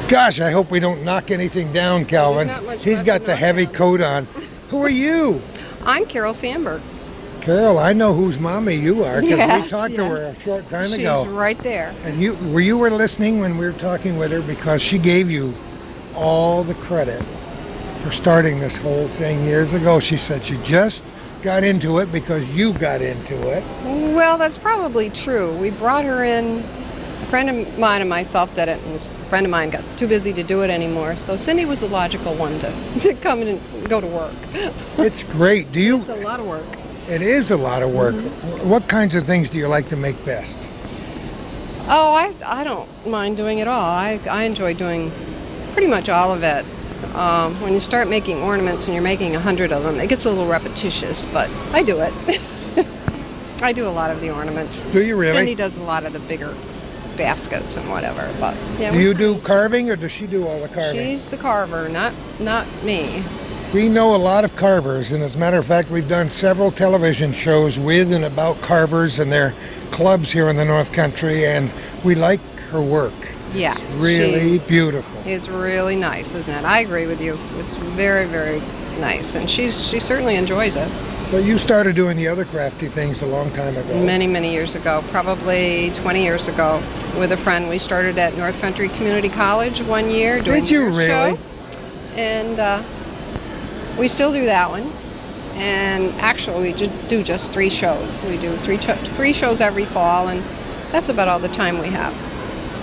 Gosh, I hope we don't knock anything down, Calvin. He's got the heavy coat on. Who are you? I'm Carol Sandberg. Carol, I know whose mommy you are because Yes, we talked to her a short time She's ago. right there. And you were listening when we were talking with her because she gave you all the credit for starting this whole thing years ago. She said she just got into it because you got into it. Well, that's probably true. We brought her in. A friend of mine and myself did it, and this friend of mine got too busy to do it anymore. So Cindy was the logical one to come in and go to work. It's great. It's a lot of work. It is a lot of work. What kinds of things do you like to make best? Oh, I don't mind doing it all. I enjoy doing pretty much all of it. When you start making ornaments and you're making 100 of them, it gets a little repetitious, but I do it. I do a lot of the ornaments. Do you really? Cindy does a lot of the bigger baskets and whatever. But yeah, do you do carving or does she do all the carving? She's the carver, not me. We know a lot of carvers, and as a matter of fact, we've done several television shows with and about carvers and their clubs here in the North Country, and we like her work. Yes. It's really beautiful. It's really nice, isn't it? I agree with you. It's very, very nice, and she certainly enjoys it. But you started doing the other crafty things a long time ago. Many, many years ago, probably 20 years ago, with a friend. We started at North Country Community College one year doing Did you your really? show, and we still do that one. And actually, we do just 3 shows. We do three shows every fall, and that's about all the time we have.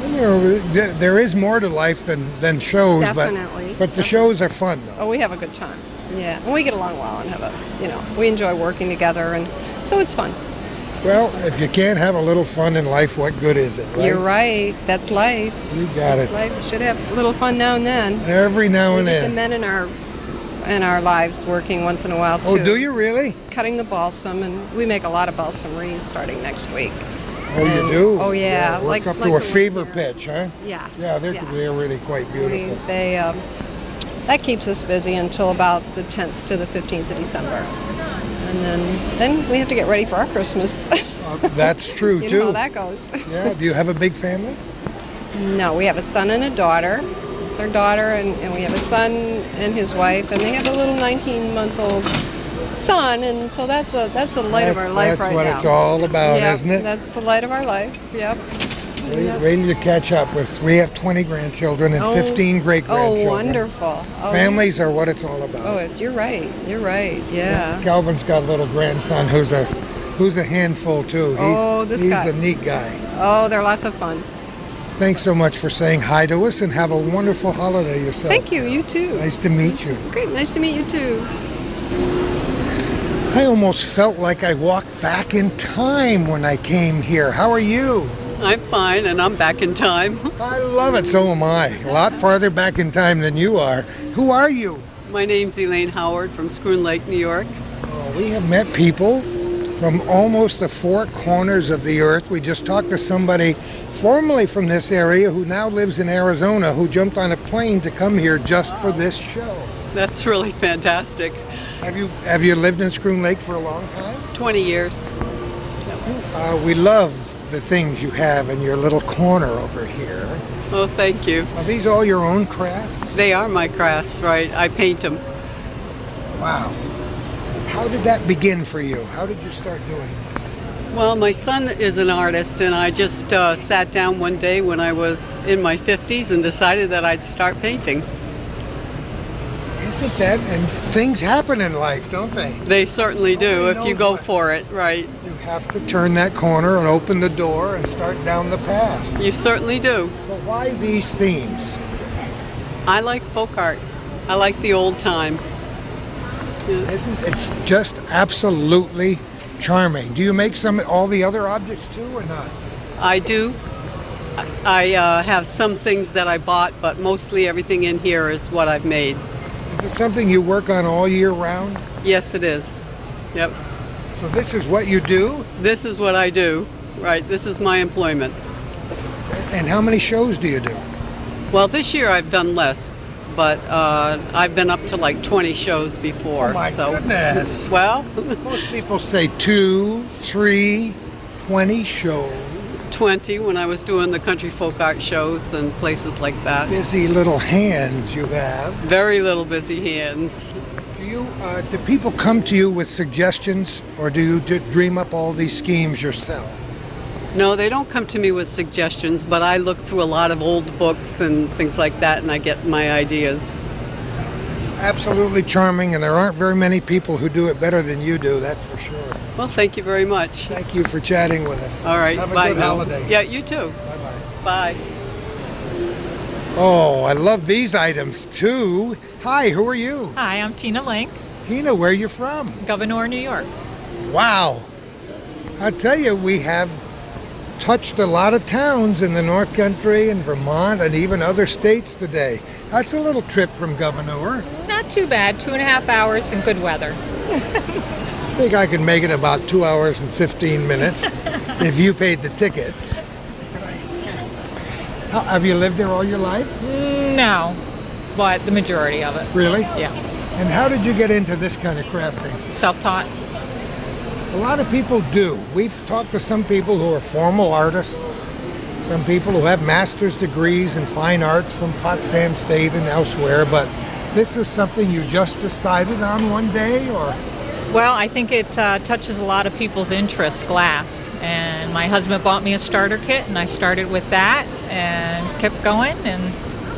You know, there is more to life than shows, Definitely. but the shows are fun, though. Oh, we have a good time. Yeah, and we get along well and we enjoy working together, and so it's fun. Well, if you can't have a little fun in life, what good is it, right? You're right. That's life. You got it. Life. We should have a little fun now and then. Every now and We get the then. men in our lives working once in a while, too. Oh, do you really? Cutting the balsam, and we make a lot of balsam wreaths starting next week. Oh, you do? Oh, yeah. Work like up like to a the fever one here. pitch, huh? Yes. Yeah, they're really quite beautiful. That keeps us busy until about the 10th to the 15th of December. And then we have to get ready for our Christmas. That's true, you too. know how that goes. Yeah. Do you have a big family? No, we have a son and a daughter. It's our daughter, and we have a son and his wife, and they have a little 19-month-old son, and so that's the light of our life right now. That's what it's all about, Yep, isn't it? That's the light of our life, yep. Ready to catch up with. We have 20 grandchildren and 15 great-grandchildren. Oh, wonderful. Oh, Families are what it's all about. Oh, you're right. You're right. Yeah. Calvin's got a little grandson who's a handful too. He's a neat guy. Oh, they're lots of fun. Thanks so much for saying hi to us and have a wonderful holiday yourself. Thank you. You too. Nice to meet you. Great. Nice to meet you too. I almost felt like I walked back in time when I came here. How are you? I'm fine, and I'm back in time. I love it. So am I. A lot farther back in time than you are. Who are you? My name's Elaine Howard from Schroon Lake, New York. Oh, we have met people from almost the four corners of the earth. We just talked to somebody formerly from this area who now lives in Arizona who jumped on a plane to come here just for this show. That's really fantastic. Have you lived in Schroon Lake for a long time? 20 years. We love the things you have in your little corner over here. Oh, thank you. Are these all your own crafts? They are my crafts, right? I paint them. Wow. How did that begin for you? How did you start doing this? Well, my son is an artist, and I just sat down one day when I was in my 50s and decided that I'd start painting. Isn't that? And things happen in life, don't they? They certainly do, if you go for it, right? You have to turn that corner and open the door and start down the path. You certainly do. But why these themes? I like folk art. I like the old time. Yeah. It's just absolutely charming. Do you make all the other objects too, or not? I do. I have some things that I bought, but mostly everything in here is what I've made. Is it something you work on all year round? Yes, it is. Yep. So this is what you do? This is what I do. Right. This is my employment. And how many shows do you do? Well, this year I've done less, but I've been up to like 20 shows before. Oh my goodness. Well, most people say 2, 3, 20 shows. 20 when I was doing the country folk art shows and places like that. Busy little hands you have. Very little busy hands. Do people come to you with suggestions, or do you dream up all these schemes yourself? No, they don't come to me with suggestions, but I look through a lot of old books and things like that, and I get my ideas. It's absolutely charming, and there aren't very many people who do it better than you do, that's for sure. Well, thank you very much. Thank you for chatting with us. All right, have a bye good now. holiday. Yeah, you too. Bye-bye. Bye. Oh, I love these items too. Hi, who are you? Hi, I'm Tina Link. Tina, where are you from? Gouverneur, New York. Wow. I tell you, we have touched a lot of towns in the North Country and Vermont and even other states today. That's a little trip from Gouverneur. Not too bad, 2.5 hours in good weather. I think I can make it about 2 hours and 15 minutes if you paid the tickets. Have you lived there all your life? No, but the majority of it. Really? Yeah. And how did you get into this kind of crafting? Self-taught. A lot of people do. We've talked to some people who are formal artists, some people who have master's degrees in fine arts from Potsdam State and elsewhere, but this is something you just decided on one day, or? Well, I think it touches a lot of people's interests, glass. And my husband bought me a starter kit, and I started with that and kept going, and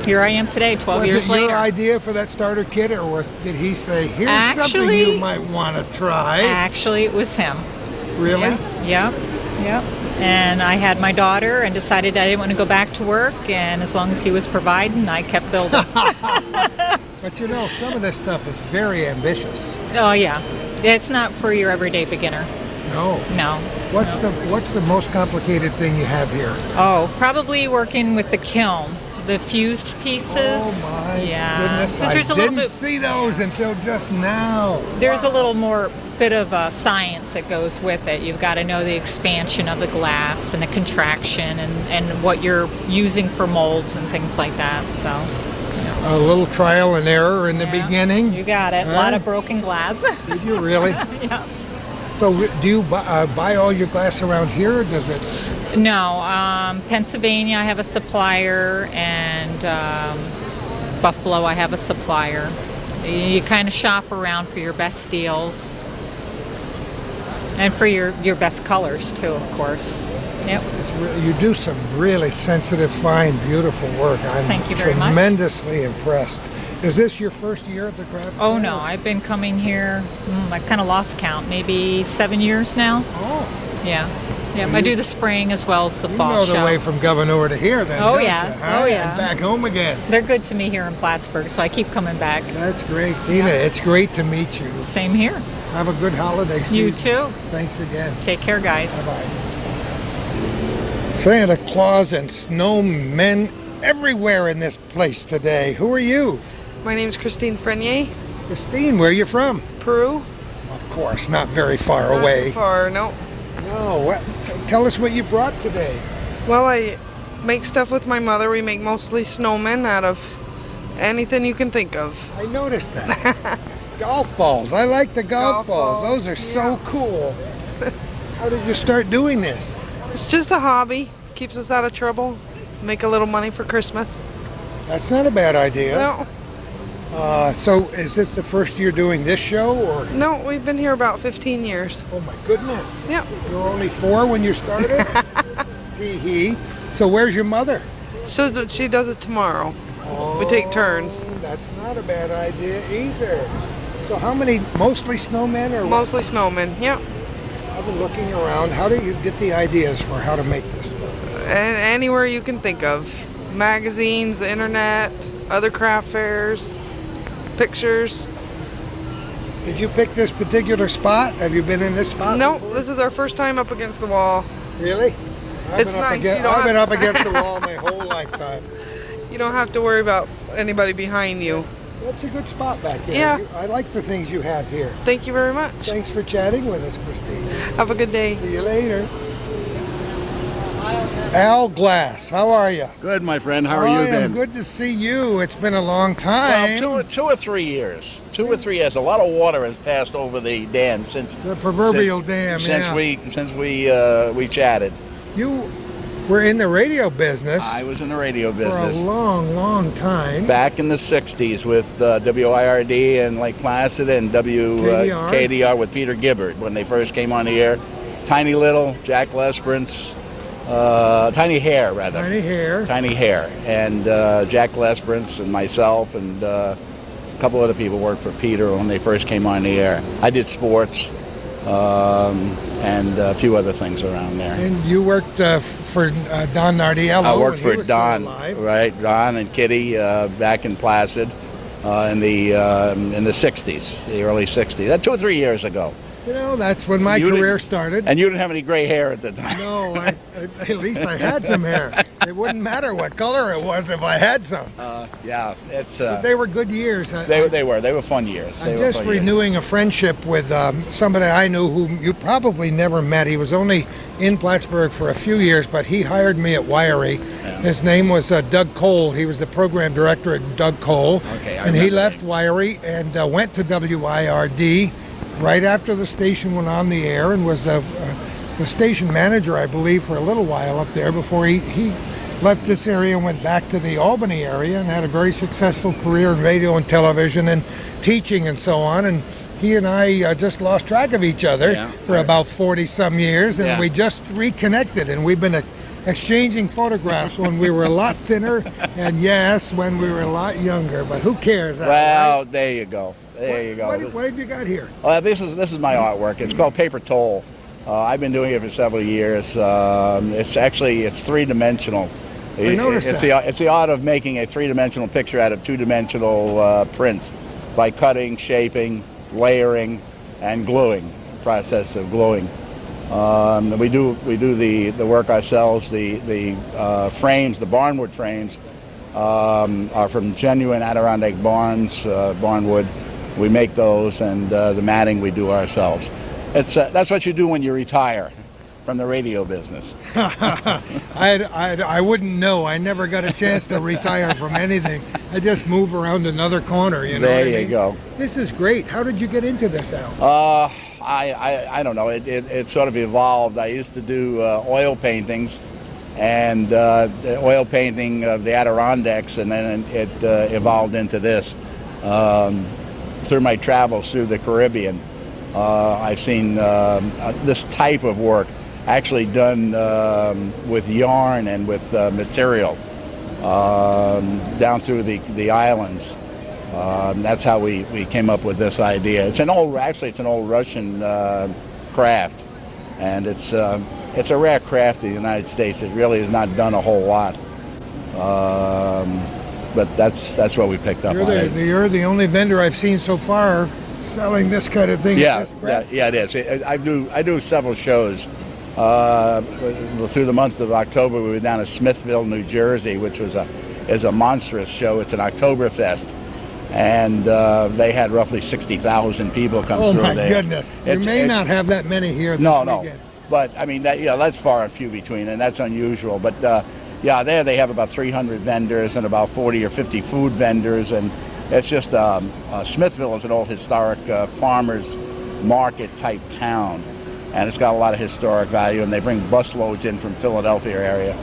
here I am today, 12 years later. Was it your idea for that starter kit, or did he say, here's something you might want to try? Actually, it was him. Really? Yeah. And I had my daughter and decided I didn't want to go back to work, and as long as he was providing, I kept building. But you know, some of this stuff is very ambitious. Oh, yeah. It's not for your everyday beginner. No. What's the most complicated thing you have here? Oh, probably working with the kiln. The fused pieces. Oh my goodness! There's I a little didn't see those until just now. There's a little more bit of science that goes with it. You've got to know the expansion of the glass and the contraction and what you're using for molds and things like that. So. A little trial and error in the beginning. You got it. A lot of broken glass. Did you really? Yeah. So do you buy all your glass around here, or does it? No, Pennsylvania I have a supplier, and Buffalo I have a supplier. You kind of shop around for your best deals and for your best colors too, of course. Yep. You do some really sensitive, fine, beautiful work. I'm Thank you very much. tremendously impressed. Is this your first year at the craft Oh fair? no, I've been coming here, I kind of lost count, maybe 7 years now. Oh. Yeah. Yeah, Well, I you- do the spring as well as the You fall know show. the way from Governor to here then, Oh don't yeah, you, huh? oh yeah. And back home again. They're good to me here in Plattsburgh, so I keep coming back. That's great. Tina, it's great to meet you. Same here. Have a good holiday season. You too. Thanks again. Take care, guys. Bye-bye. Santa Claus and snowmen everywhere in this place today. Who are you? My name's Christine Frenier. Christine, where are you from? Peru. Of course, not very far away. Not far, no. No, what? Tell us what you brought today. Well, I make stuff with my mother. We make mostly snowmen out of anything you can think of. I noticed that. Golf balls. I like the golf balls. Those are so cool. How did you start doing this? It's just a hobby. Keeps us out of trouble. Make a little money for Christmas. That's not a bad idea. No. So is this the first year doing this show, or? No, we've been here about 15 years. Oh my goodness. Yeah. You were only 4 when you started? Tee-hee. So where's your mother? She does it tomorrow. We take turns. That's not a bad idea either. So how many, mostly snowmen or? Mostly snowmen, yeah. I've been looking around. How do you get the ideas for how to make this stuff? Anywhere you can think of. Magazines, the internet, other craft fairs, pictures. Did you pick this particular spot? Have you been in this spot? No, before? this is our first time up against the wall. Really? It's nice. I've been up against the wall my whole lifetime. You don't have to worry about anybody behind you. That's a good spot back here. Yeah. I like the things you have here. Thank you very much. Thanks for chatting with us, Christine. Have a good day. See you later. Al Glass, how are you? Good, my friend. How are you been? Good to see you. It's been a long time. Well, two or three years. 2 or 3 years. A lot of water has passed over the dam since the proverbial dam. Since we chatted. You were in the radio business. I was in the radio for business a long, long time. back in the '60s with WIRD and Lake Placid and KDR with Peter Gibbard when they first came on the air. Tiny Little, Jack Lesperance. Tiny Hair, rather. Tiny Hair. And Jack Lesperance and myself and a couple other people worked for Peter when they first came on the air. I did sports and a few other things around there. And you worked for Don Nardiello. I worked when he for was still Don, alive. right? Don and Kitty back in Placid in the '60s, the early '60s. That 2 or 3 years ago. You know, that's when my career started. And you didn't have any gray hair at the time. No, at least I had some hair. It wouldn't matter what color it was if I had some. Yeah, it's. But they were good years. They were fun years. I'm just renewing a friendship with somebody I knew who you probably never met. He was only in Plattsburgh for a few years, but he hired me at Wiry. Yeah. His name was Doug Cole. He was the program director at Doug Cole. Okay, and he left Wiry and went to WIRD right after the station went on the air and was the station manager, I believe, for a little while up there before he left this area and went back to the Albany area and had a very successful career in radio and television and teaching and so on. And he and I just lost track of each other for about 40-some years, and we just reconnected, and we've been exchanging photographs when we were a lot thinner and, yes, when we were a lot younger. But who cares? Well, there you go. There you go. What have you got here? This is my artwork. It's called Paper Toll. I've been doing it for several years. It's three-dimensional. I noticed It's the art of making a three-dimensional picture out of two-dimensional prints by cutting, shaping, layering, and gluing. Process of gluing. We do the work ourselves. The frames, the barnwood frames, are from genuine Adirondack barnwood. We make those, and the matting we do ourselves. That's what you do when you retire from the radio business. I wouldn't know. I never got a chance to retire from anything. I just move around another corner, you know. There you go. This is great. How did you get into this, Al? I don't know. It sort of evolved. I used to do oil paintings, and the oil painting of the Adirondacks, and then it evolved into this. Through my travels through the Caribbean, I've seen this type of work actually done with yarn and with material down through the islands. That's how we came up with this idea. It's an old Russian craft, and it's a rare craft in the United States. It really is not done a whole lot, but that's what we picked up on it. You're the only vendor I've seen so far selling this kind of thing. Yeah, it is. I do several shows. Through the month of October, we were down at Smithville, New Jersey, which is a monstrous show. It's an Oktoberfest, and they had roughly 60,000 people come through there. Oh my goodness! You may not have that many here. No. But I mean, that's far and few between, and that's unusual. But there they have about 300 vendors and about 40 or 50 food vendors, and it's just Smithville is an old historic farmers market type town, and it's got a lot of historic value. And they bring busloads in from Philadelphia area.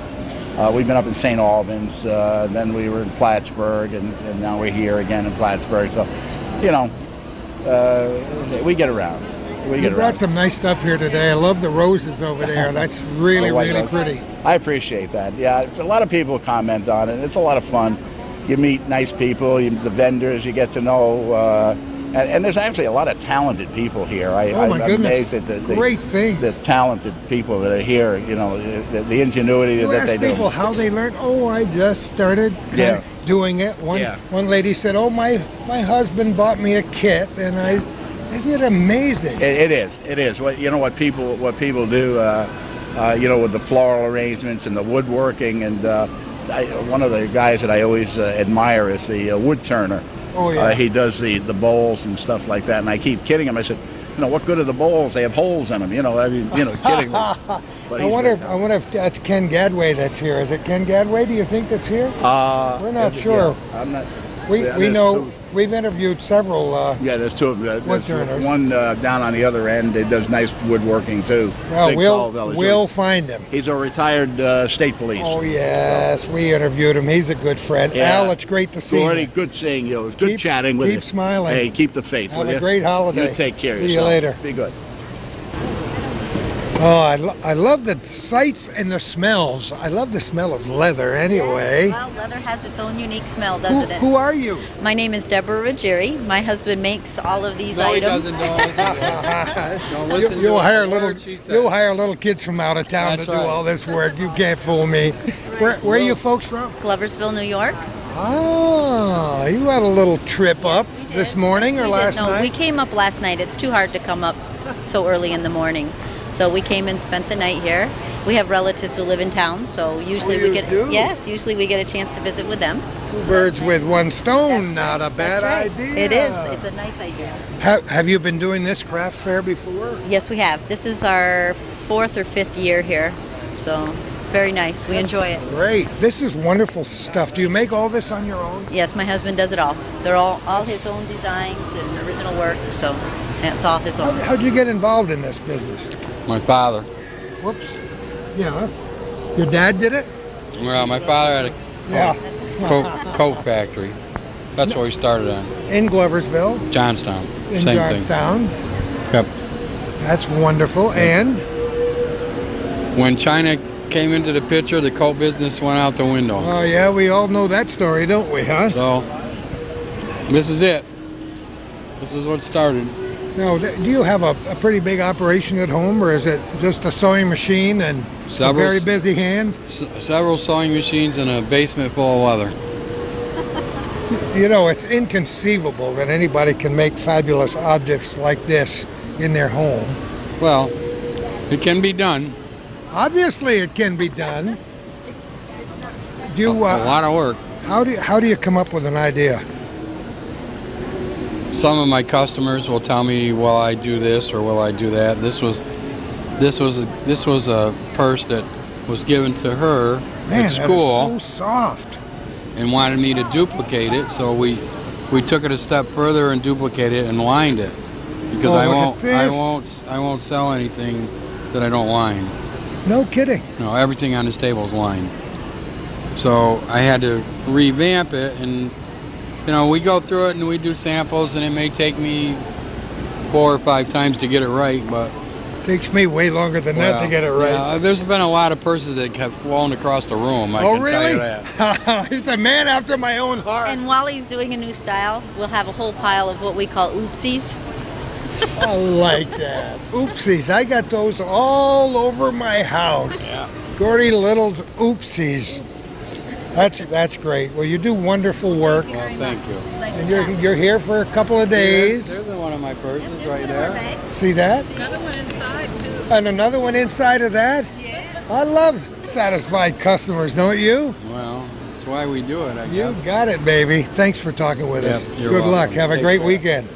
We've been up in St. Albans, then we were in Plattsburgh, and now we're here again in Plattsburgh. So, we get around. You brought some nice stuff here today. I love the roses over there. That's really pretty. I appreciate that. Yeah, a lot of people comment on it. It's a lot of fun. You meet nice people, the vendors, you get to know, and there's actually a lot of talented people here. I'm amazed at the talented people that are here, the ingenuity that they do. People how they learn. Oh, I just started doing it. One lady said, oh, my husband bought me a kit, and isn't it amazing? It is. What people do, with the floral arrangements and the woodworking, and one of the guys that I always admire is the wood turner. Oh yeah. He does the bowls and stuff like that, and I keep kidding him. I said, what good are the bowls? They have holes in them. Kidding. I wonder if that's Ken Gadway that's here. Is it Ken Gadway? Do you think that's here? We're not sure. Yeah, I'm not. We know. We've interviewed several. There's two of them. Wood turners. One down on the other end. It does nice woodworking too. Well, we'll find him. He's a retired state police. Oh yes, we interviewed him. He's a good friend. Yeah. Al, it's great to see you. Good seeing you. It's good chatting with you. Keep smiling. Hey, keep the faith. Have a great holiday. You take care of yourself. See you later. Be good. Oh, I love the sights and the smells. I love the smell of leather anyway. Well, leather has its own unique smell, doesn't it? Who are you? My name is Debra Ruggieri. My husband makes all of these He items. doesn't. You'll hire little kids from out of town to do all this work. You can't fool me. Where are you folks from? Gloversville, New York. Ah, you had a little trip up this morning or last night? No, we came up last night. It's too hard to come up so early in the morning. So we came and spent the night here. We have relatives who live in town, so usually we get a chance to visit with them. Two birds with one stone, not a bad idea. It is. It's a nice idea. Have you been doing this craft fair before? Yes, we have. This is our 4th or 5th year here, so it's very nice. We enjoy it. Great. This is wonderful stuff. Do you make all this on your own? Yes, my husband does it all. They're all his own designs and original work, so it's all his own. How'd you get involved in this business? My father. Whoops. Yeah. Your dad did it? Well, my father had a coat factory. That's what we started on. In Gloversville? Johnstown. In Same Johnstown? thing. Yep. That's wonderful. And? When China came into the picture, the coat business went out the window. Oh, yeah, we all know that story, don't we, huh? So, this is it. This is what started. Now, do you have a pretty big operation at home, or is it just a sewing machine and some very busy hands? Several sewing machines and a basement full of leather. It's inconceivable that anybody can make fabulous objects like this in their home. Well, it can be done. Obviously, it can be done. A lot of work. How do you come up with an idea? Some of my customers will tell me, "Will I do this or will I do that?" This was a purse that was given to her at school. That is so soft. And wanted me to duplicate it, so we took it a step further and duplicated it and lined it, because I won't sell anything that I don't line. No kidding. No, everything on this table is lined. So I had to revamp it, and we go through it and we do samples, and it may take me 4 or 5 times to get it right, but Takes me way longer than that to get it right. Yeah, there's been a lot of persons that have flown across the room. I can tell you that. He's a man after my own heart. And while he's doing a new style, we'll have a whole pile of what we call oopsies. I like that. Oopsies. I got those all over my house. Yeah. Gordy Little's oopsies. That's great. Well, you do wonderful work. Well, thank you. And you're here for a couple of days. There's one of my purses right there. See that? Another one inside, too. And another one inside of that? Yeah. I love satisfied customers, don't you? Well, that's why we do it, I You guess. got it, baby. Thanks for talking with us. You're Good luck. welcome. Have a Take great care. weekend.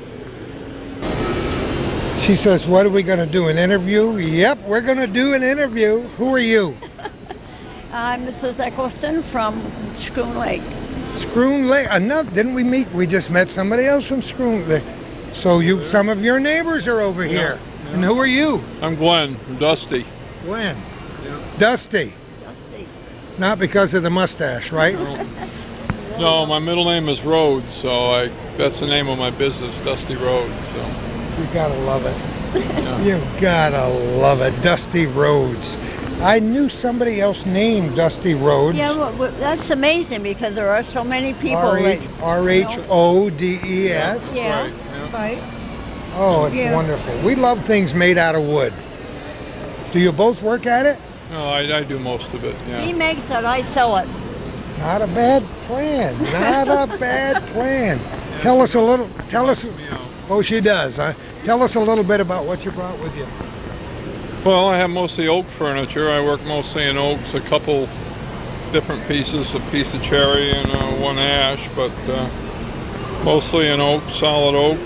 She says, what are we going to do, an interview? Yep, we're going to do an interview. Who are you? I'm Mrs. Eccleston from Schroon Lake. Schroon Lake. Enough, didn't we meet? We just met somebody else from Schroon Lake. So some of your neighbors are over here. Yeah. And who are you? I'm Glenn, Dusty. Glenn. Yeah. Dusty. Not because of the mustache, right? No, my middle name is Rhodes, so that's the name of my business, Dusty Rhodes. So you gotta love it. Yeah. You gotta love it, Dusty Rhodes. I knew somebody else named Dusty Rhodes. Yeah, well, that's amazing because there are so many people. R-H-O-D-E-S. Yeah, right. Oh, it's wonderful. We love things made out of wood. Do you both work at it? No, I do most of it, yeah. He makes it, I sell it. Not a bad plan. Not a bad plan. Tell us. Oh, she does, huh? Tell us a little bit about what you brought with you. Well, I have mostly oak furniture. I work mostly in oaks, a couple different pieces, a piece of cherry and one ash, but mostly in oak, solid oak,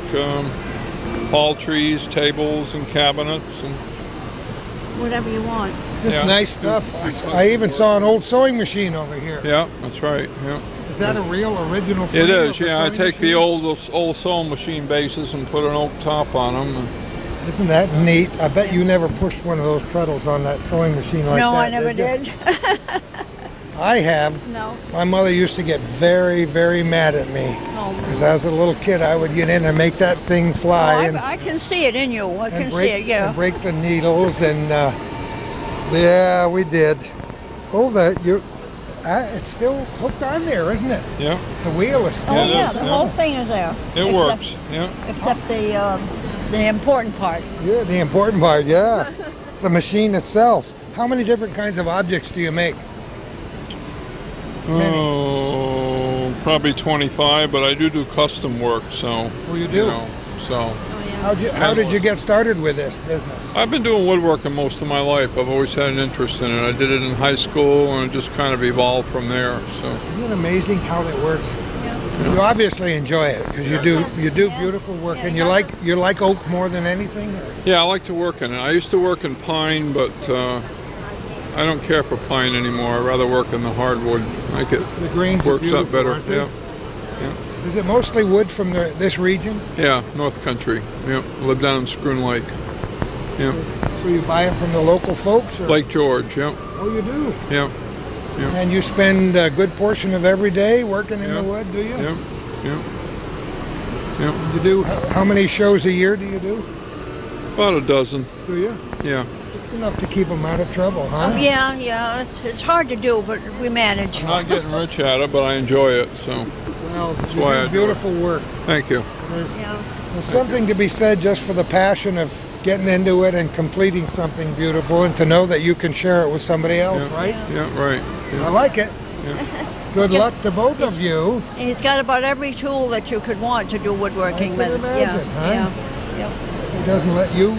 hall trees, tables and cabinets. And whatever you want. It's nice stuff. I even saw an old sewing machine over here. Yeah, that's right, yeah. Is that a real original It is, frame of a yeah. I sewing take machine? the old sewing machine bases and put an oak top on them. Isn't that neat? I bet you never pushed one of those treadles on that sewing machine like that. No, I never did. I have. No. My mother used to get very, very mad at me. Because as a little kid, I would get in and make that thing fly. I can see it in you. I can break, see it, yeah. And break the needles. And yeah, we did. Oh, it's still hooked on there, isn't it? Yeah. The wheel is still. Oh, yeah, the whole thing is there. It works, yeah. Except the important part. Yeah, the important part, yeah. The machine itself. How many different kinds of objects do you make? Oh, probably 25, but I do custom work, so. Oh, you do? So. How did you get started with this business? I've been doing woodworking most of my life. I've always had an interest in it. I did it in high school, and it just kind of evolved from there. So. Isn't it amazing how that works? Yeah. You obviously enjoy it because you do beautiful work, and you like oak more than anything. Yeah, I like to work in it. I used to work in pine, but I don't care for pine anymore. I'd rather work in the hardwood. The grains works up better. Yeah. Is it mostly wood from this region? Yeah, North Country. Yeah, I live down in Schroon Lake. Yeah. So you buy it from the local folks? Or? Lake George. Yeah. Oh, you do? Yeah. Yeah. And you spend a good portion of every day working in the wood, do you? Yeah. Yeah. Yeah. You do. How many shows a year do you do? About a dozen. Do you? Yeah. Just enough to keep them out of trouble, huh? Oh, yeah. It's hard to do, but we manage. I'm not getting rich at it, but I enjoy it, so. Well, that's why I do beautiful work. Thank you. There's something to be said just for the passion of getting into it and completing something beautiful, and to know that you can share it with somebody else, right? Yeah, right. Yeah. I like it. Yeah. Good luck to both of you. He's got about every tool that you could want to do woodworking with. Imagine, huh? Yeah. He doesn't let you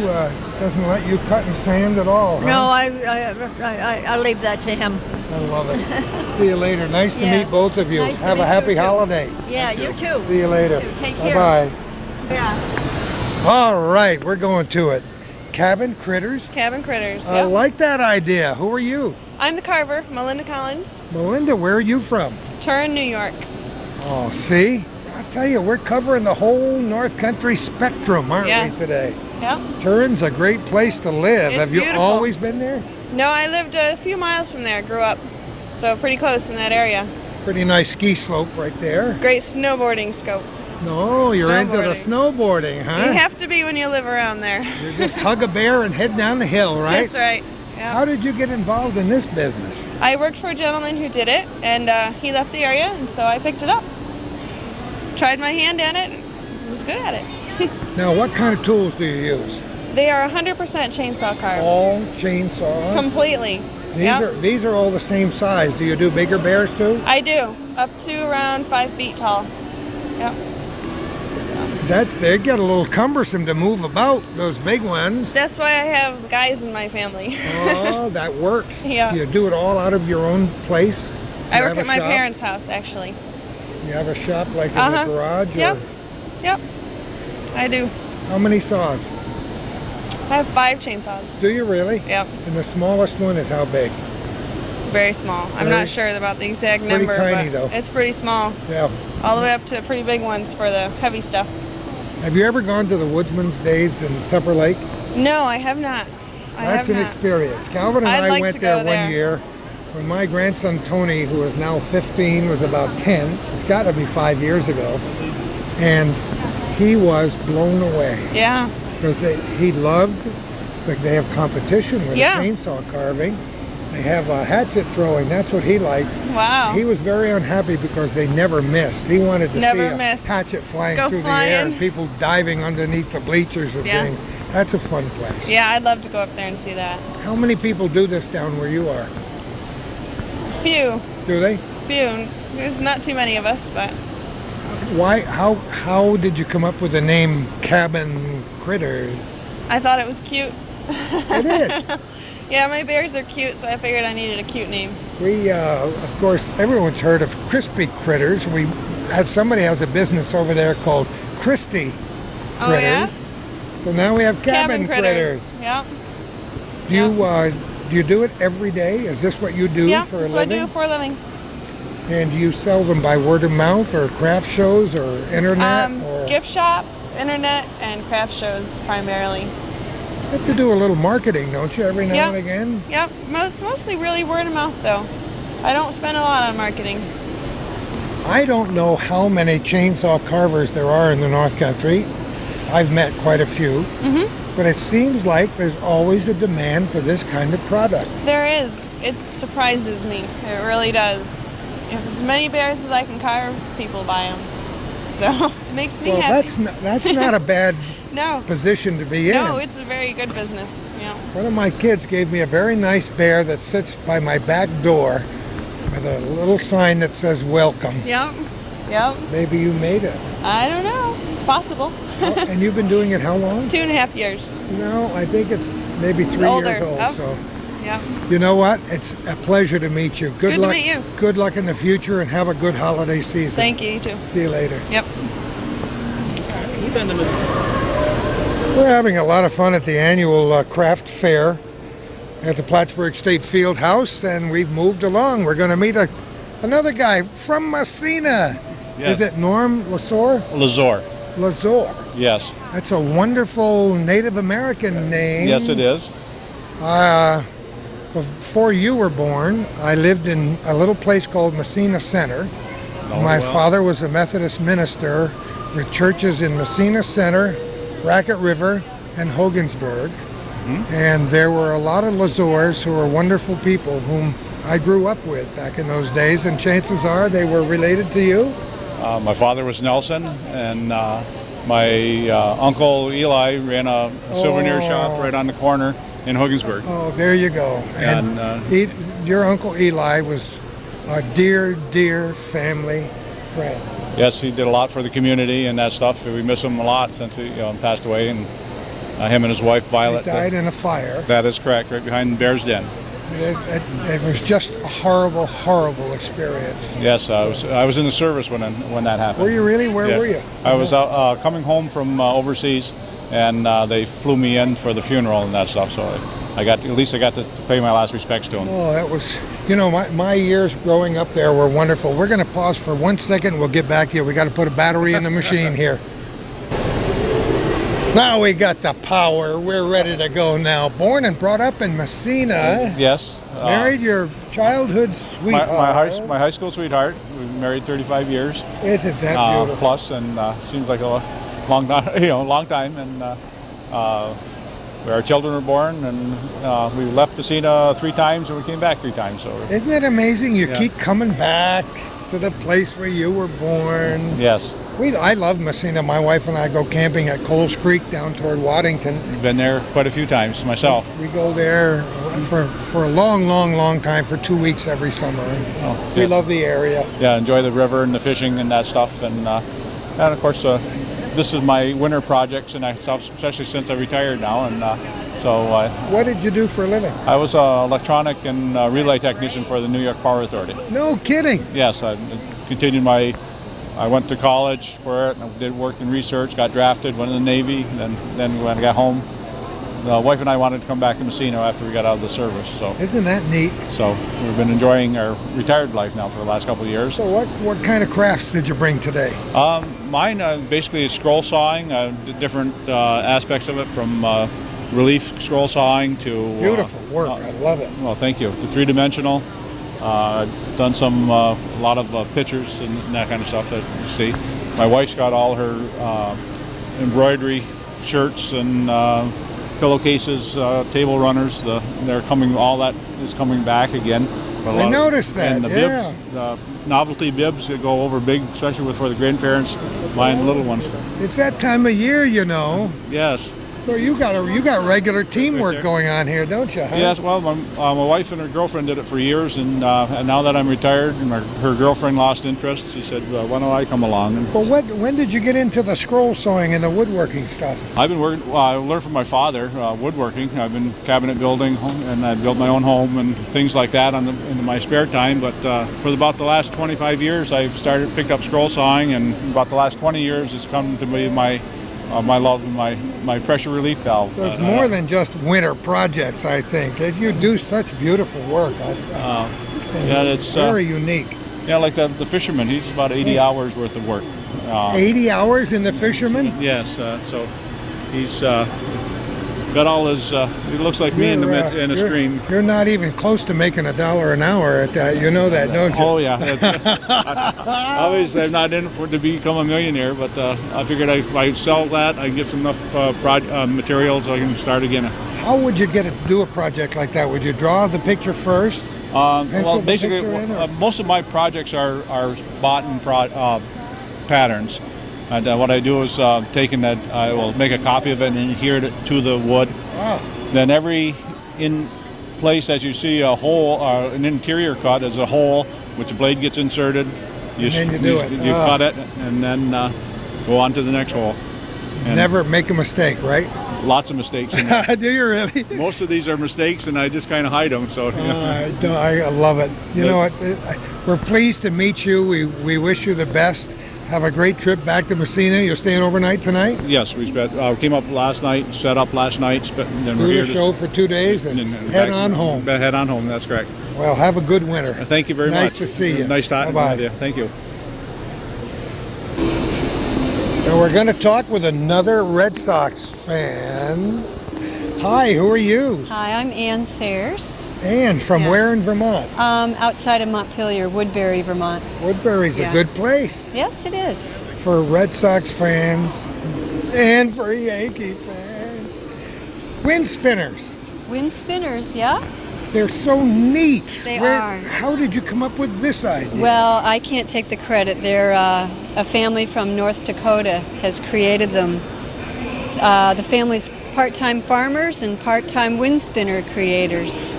cut and sand at all, huh? No, I leave that to him. I love it. See you later. Nice to meet both of you. Nice to Have a meet happy you, too. holiday. Yeah, you too. See you later. Take care. Bye-bye. Yeah. All right, we're going to it. Cabin Critters? Cabin Critters, I like that idea. Who are you? I'm the carver, Melinda Collins. Melinda, where are you from? Turin, New York. Oh, see? I tell you, we're covering the whole North Country spectrum, aren't we, today? Yep. Turin's a great place to live. It's Have you beautiful. always been there? No, I lived a few miles from there, grew up. So pretty close in that area. Pretty nice ski slope right there. It's a great snowboarding scope. No, you're into the snowboarding, huh? You have to be when you live around there. You just hug a bear and head down the hill, right? That's right. Yeah. How did you get involved in this business? I worked for a gentleman who did it, and he left the area, and so I picked it up. Tried my hand at it, and was good at it. Now, what kind of tools do you use? They are 100% chainsaw carved. All chainsaw? Completely. These are all the same size. Do you do bigger bears too? I do, up to around 5 feet tall. Yep. They get a little cumbersome to move about, those big ones. That's why I have guys in my family. Oh, that works. Yeah. Do you do it all out of your own place? I work at my parents' house, actually. You have a shop like in the garage? Yep. Yep. I do. How many saws? I have 5 chainsaws. Do you really? Yep. And the smallest one is how big? Very small. I'm not sure about the exact number, tiny, but though. it's pretty small. Yeah. All the way up to pretty big ones for the heavy stuff. Have you ever gone to the Woodsman's Days in Tupper Lake? No, I have not. That's an experience. Calvin and I went there go there one year when my grandson Tony, who is now 15, was about 10. It's got to be 5 years ago. And he was blown away. Yeah. Because he loved, like they have competition with chainsaw carving. They have hatchet throwing. That's what he liked. Wow. He was very unhappy because they never missed. He wanted to see a hatchet flying through the air and people diving underneath the bleachers and things. That's a fun place. Yeah, I'd love to go up there and see that. How many people do this down where you are? Few. Do they? Few. There's not too many of us, but. Why? How did you come up with the name Cabin Critters? I thought it was cute. It is. Yeah, my bears are cute, so I figured I needed a cute name. We, of course, everyone's heard of Crispy Critters. Somebody has a business over there called Christie Critters. Oh, yeah? So now we have Cabin Critters. Yep. Do you do it every day? Is this what you do for a living? Yeah, that's what I do for a living. And do you sell them by word of mouth or craft shows or internet? Gift shops, internet, and craft shows primarily. You have to do a little marketing, don't you, every now and again? Yep, mostly really word of mouth, though. I don't spend a lot on marketing. I don't know how many chainsaw carvers there are in the North Country. I've met quite a few. But it seems like there's always a demand for this kind of product. There is. It surprises me. It really does. If as many bears as I can carve, people buy them. So it makes me happy. That's not a bad position to be in. No, it's a very good business. Yeah. One of my kids gave me a very nice bear that sits by my back door with a little sign that says welcome. Yep. Yep. Maybe you made it. I don't know. It's possible. And you've been doing it how long? 2.5 years. No, I think it's maybe 3 years old. Oh. So. Yeah. You know what? It's a pleasure to meet you. Good luck. To meet you. Good luck in the future and have a good holiday season. Thank you, you too. See you later. Yep. We're having a lot of fun at the annual craft fair at the Plattsburgh State Field House, and we've moved along. We're going to meet another guy from Messina. Yes. Is it Norm Lazor? Lazor. Lazor. Yes. That's a wonderful Native American name. Yes, it is. Before you were born, I lived in a little place called Messina Center. My father was a Methodist minister with churches in Messina Center, Racket River, and Hogansburg. And there were a lot of Lazors who were wonderful people whom I grew up with back in those days, and chances are they were related to you. My father was Nelson, and my uncle Eli ran a souvenir shop right on the corner in Hogansburg. Oh, there you go. And your uncle Eli was a dear, dear family friend. Yes, he did a lot for the community and that stuff. We miss him a lot since he passed away, and him and his wife Violet. He died in a fire. That is correct, right behind Bear's Den. It was just a horrible, horrible experience. Yes, I was in the service when that happened. Were you really? Where were you? I was coming home from overseas, and they flew me in for the funeral and that stuff. So at least I got to pay my last respects to him. Oh, that was, my years growing up there were wonderful. We're going to pause for 1 second. We'll get back to you. We got to put a battery in the machine here. Now we got the power. We're ready to go now. Born and brought up in Messina. Yes. Married your childhood sweetheart. My high school sweetheart. We've been married 35 years. Isn't that beautiful? Plus, and seems like a long time, long time. And our children were born, and we left Messina 3 times, and we came back 3 times. So isn't it amazing? You keep coming back to the place where you were born. Yes. I love Messina. My wife and I go camping at Coles Creek down toward Waddington. Been there quite a few times myself. We go there for a long time, for 2 weeks every summer. We love the area. Yeah, enjoy the river and the fishing and that stuff. And of course, this is my winter projects and stuff, especially since I retired now. And what did you do for a living? I was an electronic and relay technician for the New York Power Authority. No kidding. Yes, I continued I went to college for it, and did work in research, got drafted, went in the Navy, then when I got home, the wife and I wanted to come back to Messina after we got out of the service. So isn't that neat? So we've been enjoying our retired life now for the last couple of years. So what kind of crafts did you bring today? Mine basically is scroll sawing, different aspects of it, from relief scroll sawing to... Beautiful work, I love it. Well, thank you. To 3-dimensional. Done some a lot of pictures and that kind of stuff that you see. My wife's got all her embroidery shirts and pillowcases, table runners. They're coming. All that is coming back again. I noticed that. And the bibs, the novelty bibs that go over big, especially for the grandparents, buying the little ones. It's that time of year, you know. Yes. So you got regular teamwork going on here, don't you? Huh? Yes. Well, my wife and her girlfriend did it for years, and now that I'm retired, and her girlfriend lost interest, she said, "Why don't I come along?" And well, when did you get into the scroll sawing and the woodworking stuff? I've been working. I learned from my father woodworking. I've been cabinet building, and I built my own home and things like that in my spare time. But for about the last 25 years, I've picked up scroll sawing, and about the last 20 years, it's come to be my love and my pressure relief valve. So it's more than just winter projects, I think. You do such beautiful work. Yeah, it's very unique. Yeah, like the fisherman. He's about 80 hours worth of work. 80 hours in the fisherman? Yes. So he's got all his. It looks like me in a stream. You're not even close to making $1 an hour at that. You know that, don't you? Oh yeah. Obviously, I'm not in it to become a millionaire, but I figured if I sell that, I can get some enough material so I can start again. How would you get to do a project like that? Would you draw the picture first? Well, basically, most of my projects are bought in patterns. And what I do is I will make a copy of it and adhere it to the wood. Wow. Then every in place as you see a hole, an interior cut is a hole which the blade gets inserted. You cut it and then go on to the next hole. And never make a mistake, right? Lots of mistakes in there. Do you really? Most of these are mistakes, and I just kind of hide them. So I love it. You know what? We're pleased to meet you. We wish you the best. Have a great trip back to Messina. You're staying overnight tonight? Yes, we came up last night, set up last night. Then we're here to show for 2 days and head on home. Head on home, that's correct. Well, have a good winter. Thank you very much. Nice to see you. Nice talking with you. Thank you. And we're going to talk with another Red Sox fan. Hi, who are you? Hi, I'm Ann Sayers. Ann, from where in Vermont? Outside of Montpelier, Woodbury, Vermont. Woodbury's a good place. Yes, it is. For Red Sox fans and for Yankee fans. Wind spinners. Wind spinners, yeah. They're so neat. They are. How did you come up with this idea? Well, I can't take the credit. They're a family from North Dakota has created them. The family's part-time farmers and part-time wind spinner creators.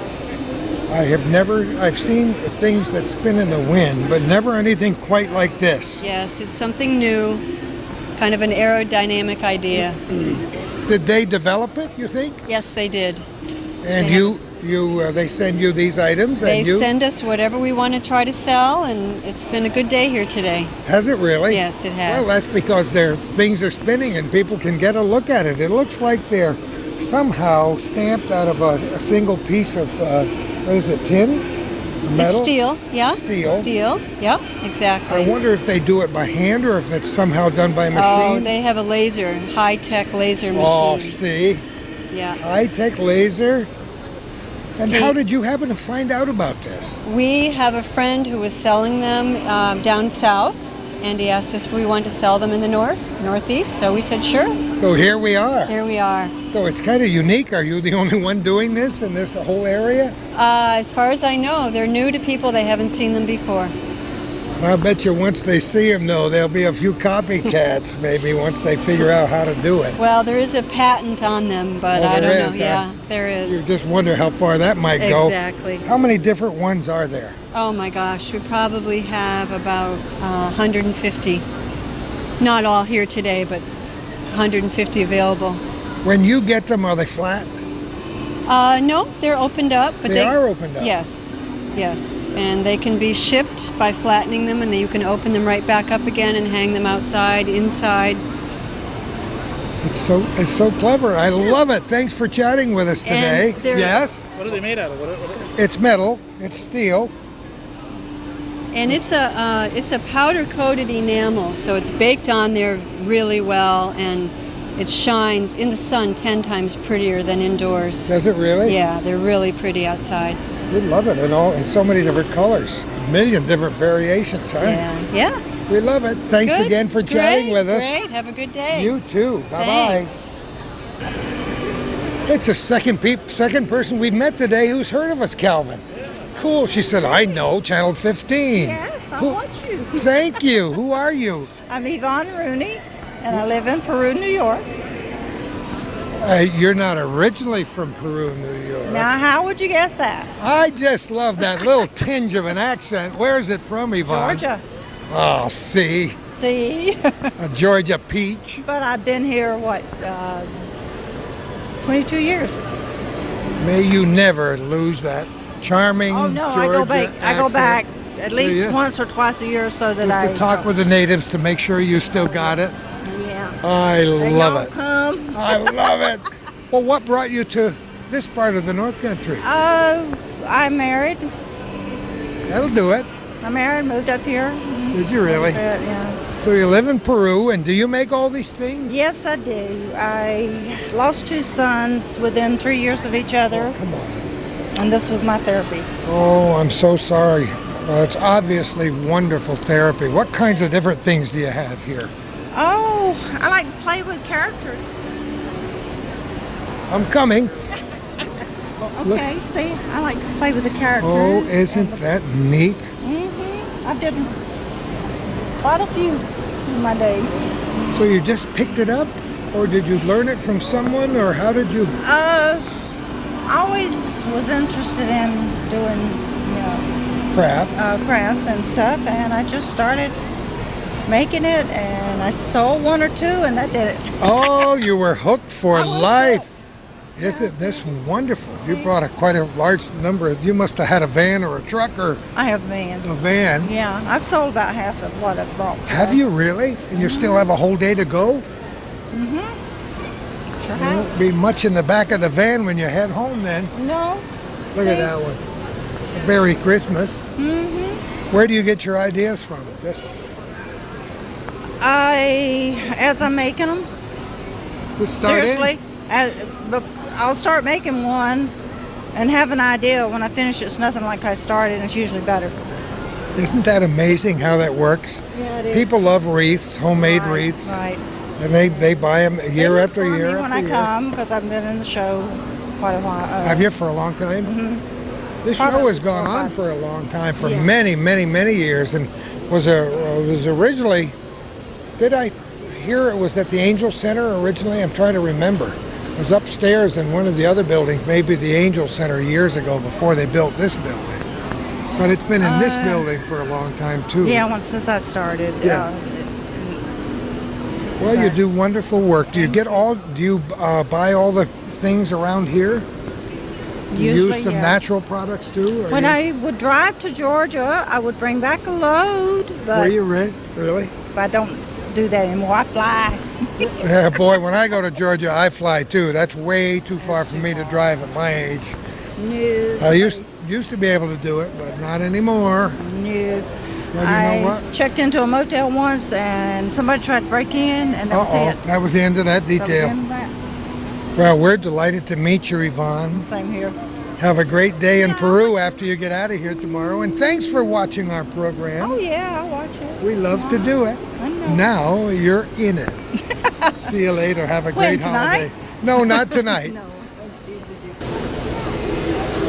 I've seen things that spin in the wind, but never anything quite like this. Yes, it's something new, kind of an aerodynamic idea. Did they develop it, you think? Yes, they did. And they send you these items? They send us whatever we want to try to sell, and it's been a good day here today. Has it really? Yes, it has. Well, that's because things are spinning and people can get a look at it. It looks like they're somehow stamped out of a single piece of, tin? Metal? It's steel, yeah. Steel. Steel, yep, exactly. I wonder if they do it by hand or if it's somehow done by machine. Oh, they have a laser, high-tech laser machine. Oh, see? Yeah. High-tech laser. And Hey. how did you happen to find out about this? We have a friend who was selling them down south, and he asked us if we wanted to sell them in the northeast, so we said sure. So here we are. Here we are. So it's kind of unique. Are you the only one doing this in this whole area? As far as I know, they're new to people. They haven't seen them before. I bet you once they see them, though, there'll be a few copycats maybe once they figure out how to do it. Well, there is a patent on them, but Oh, I there don't is, know. huh? Yeah, there is. You just wonder how far that might go. Exactly. How many different ones are there? Oh my gosh, we probably have about 150. Not all here today, but 150 available. When you get them, are they flat? No, they're opened up. But They are opened up? Yes, yes. And they can be shipped by flattening them, and then you can open them right back up again and hang them outside, inside. It's so clever. I love it. Thanks for chatting with us today. And they're- Yes? What are they made out of? It's metal. It's steel. And it's a powder coated enamel, so it's baked on there really well, and it shines in the sun 10 times prettier than indoors. Does it really? Yeah, they're really pretty outside. We love it in so many different colors. A million different variations, huh? Yeah. We love it. Thanks Good. again for chatting with us. Great. Have a good day. You too. Bye-bye. It's the second person we've met today who's heard of us, Calvin. Cool. She said, I know, Channel 15. Yes, I want you. Thank you. Who are you? I'm Yvonne Rooney, and I live in Peru, New York. You're not originally from Peru, New York. Now, how would you guess that? I just love that little tinge of an accent. Where is it from, Yvonne? Georgia. Oh, see. See? A Georgia peach. But I've been here, 22 years. May you never lose that charming Oh, no, Georgia I go back accent. at Do least you? once or twice a year so that Just I to talk with the natives to make sure you still got it. Yeah. I And love y'all it. come. I love it. Well, what brought you to this part of the North Country? I'm married. That'll do it. I'm married, moved up here. Did you really? That's it, yeah. So you live in Peru, and do you make all these things? Yes, I do. I lost 2 sons within 3 years of each other. Come on. And this was my therapy. Oh, I'm so sorry. Well, it's obviously wonderful therapy. What kinds of different things do you have here? Oh, I like to play with characters. I'm coming. Okay, see, I like to play with the characters. Oh, isn't that neat? I did quite a few in my day. So you just picked it up, or did you learn it from someone, or how did you? I always was interested in doing, crafts and stuff, and I just started making it, and I sold 1 or 2, and that did it. Oh, you were hooked for life. Isn't this wonderful? You brought quite a large number. You must have had a van or a truck or I have a van. a van. Yeah, I've sold about half of what I've brought. Have you really? And you still have a whole day to go? Sure There won't be much in the back of the van when you head home then. No. Look at that one. Merry Christmas. Where do you get your ideas from? This? As I'm making them. Just start in? Seriously, I'll start making one and have an idea. When I finish, it's nothing like I started, and it's usually better. Isn't that amazing how that works? Yeah, it is. People love wreaths, homemade wreaths. Right. And they buy them year after For year me when after I year. come, because I've been in the show quite a while. Have you for a long time? This show Probably has gone 4 or on 5. for a long time, for Yeah. many, many, many years, and was originally. Did I hear it was at the Angel Center originally? I'm trying to remember. It was upstairs in one of the other buildings, maybe the Angel Center years ago before they built this building. But it's been in this building for a long time too. Yeah, since I've started. Yeah. Well, you do wonderful work. Do you buy all the things around here? Do you Usually, use some yes. natural products too? or When you- I would drive to Georgia, I would bring back a load, but Were you really? I don't do that anymore. I fly. Yeah, boy, when I go to Georgia, I fly too. That's way too far for me to drive at my age. No. Used to be able to do it, but not anymore. No. Well, you know what? Checked into a motel once and somebody tried to break in and that was it. That was the end of that detail. That was the end of that. Well, we're delighted to meet you, Yvonne. Same here. Have a great day in Peru after you get out of here tomorrow. And thanks for watching our program. Oh, yeah, I'll watch it. We love to do it. I know. Now you're in it. See you later. Have a great holiday. No, not tonight.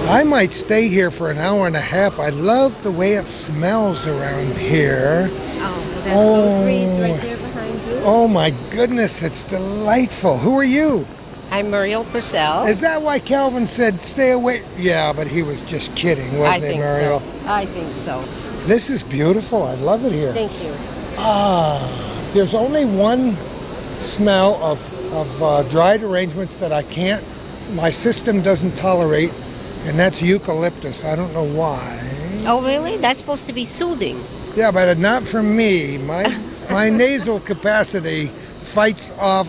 I might stay here for an hour and a half. I love the way it smells around here. That's those reeds right there behind you. Oh my goodness, it's delightful. Who are you? I'm Muriel Purcell. Is that why Calvin said stay away? Yeah, but he was just kidding, wasn't he, Muriel? I think so. This is beautiful. I love it here. Thank you. There's only one smell of dried arrangements that I can't, my system doesn't tolerate, and that's eucalyptus. I don't know why. Oh, really? That's supposed to be soothing. Yeah, but not for me. My nasal capacity fights off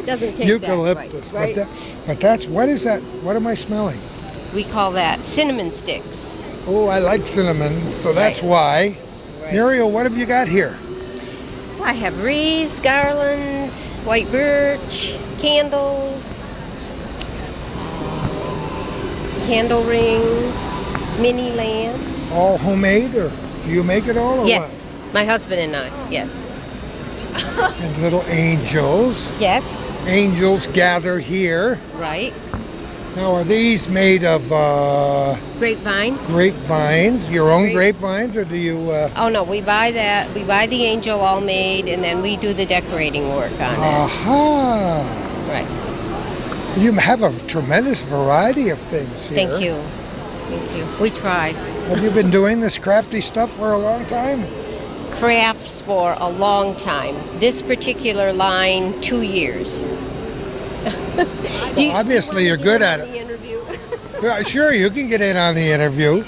Doesn't take eucalyptus. That, right? But that's, what is that? What am I smelling? We call that cinnamon sticks. Oh, I like cinnamon, so that's why. Right. Muriel, what have you got here? I have wreaths, garlands, white birch, candles, candle rings, mini lamps. All homemade, or do you make it all, or Yes, my husband and I, yes. what? And little angels. Yes. Angels gather here. Right. Now, are these made of Grapevine. grapevines? Your own grapevines, or do you? Oh no, we buy that. We buy the angel all made, and then we do the decorating work on it. Aha! Right. You have a tremendous variety of things here. Thank you. Thank you. We try. Have you been doing this crafty stuff for a long time? Crafts for a long time. This particular line, 2 years. Well, obviously, you're good at it. Yeah, sure, you can get in on the interview.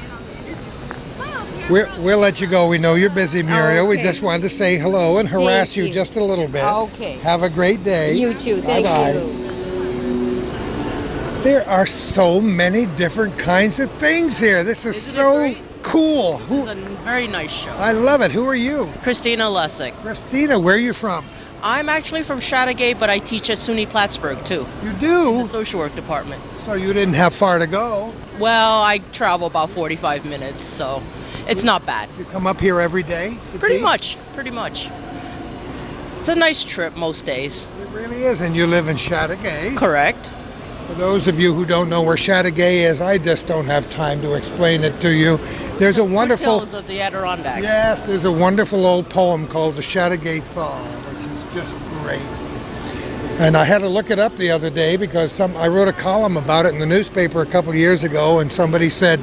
We'll let you go. We know you're busy, Muriel. We just wanted to say hello and harass you just a little bit. Okay. Have a great day. You too. Thank you. There are so many different kinds of things here. This is so cool. It's a very nice show. I love it. Who are you? Christina Lessig. Christina, where are you from? I'm actually from Chateaugay, but I teach at SUNY Plattsburgh too. You do? In the social work department. So you didn't have far to go. Well, I travel about 45 minutes, so it's not bad. You come up here every day? Pretty much. It's a nice trip most days. It really is, and you live in Chateaugay. Correct. For those of you who don't know where Chateaugay is, I just don't have time to explain it to you. There's a wonderful... Hills of the Adirondacks. Yes, there's a wonderful old poem called The Chateaugay Thaw, which is just great. And I had to look it up the other day because I wrote a column about it in the newspaper a couple of years ago, and somebody said,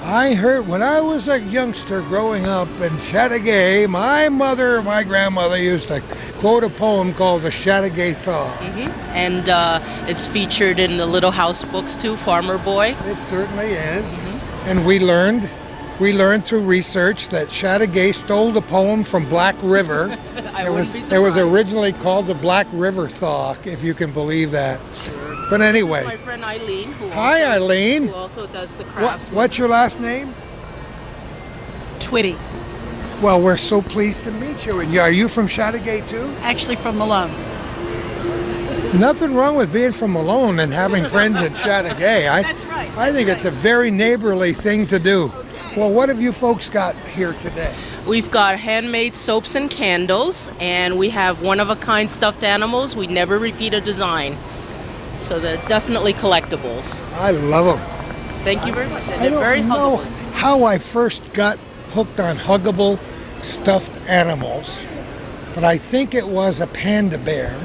I heard when I was a youngster growing up in Chateaugay, my grandmother used to quote a poem called The Chateaugay Thaw. And it's featured in the Little House books too, Farmer Boy. It certainly is. And we learned through research that Chateaugay stole the poem from Black River. It was originally called the Black River Thaw, if you can believe that. But anyway. My friend Eileen. Hi, Eileen. Who also does the crafts. What's your last name? Twitty. Well, we're so pleased to meet you. And are you from Chateaugay too? Actually from Malone. Nothing wrong with being from Malone and having friends in Chateaugay. That's right. I think it's a very neighborly thing to do. Well, what have you folks got here today? We've got handmade soaps and candles, and we have one-of-a-kind stuffed animals. We never repeat a design. So they're definitely collectibles. I love them. Thank you very much. And I they're very don't know huggable. how I first got hooked on huggable stuffed animals, but I think it was a panda bear.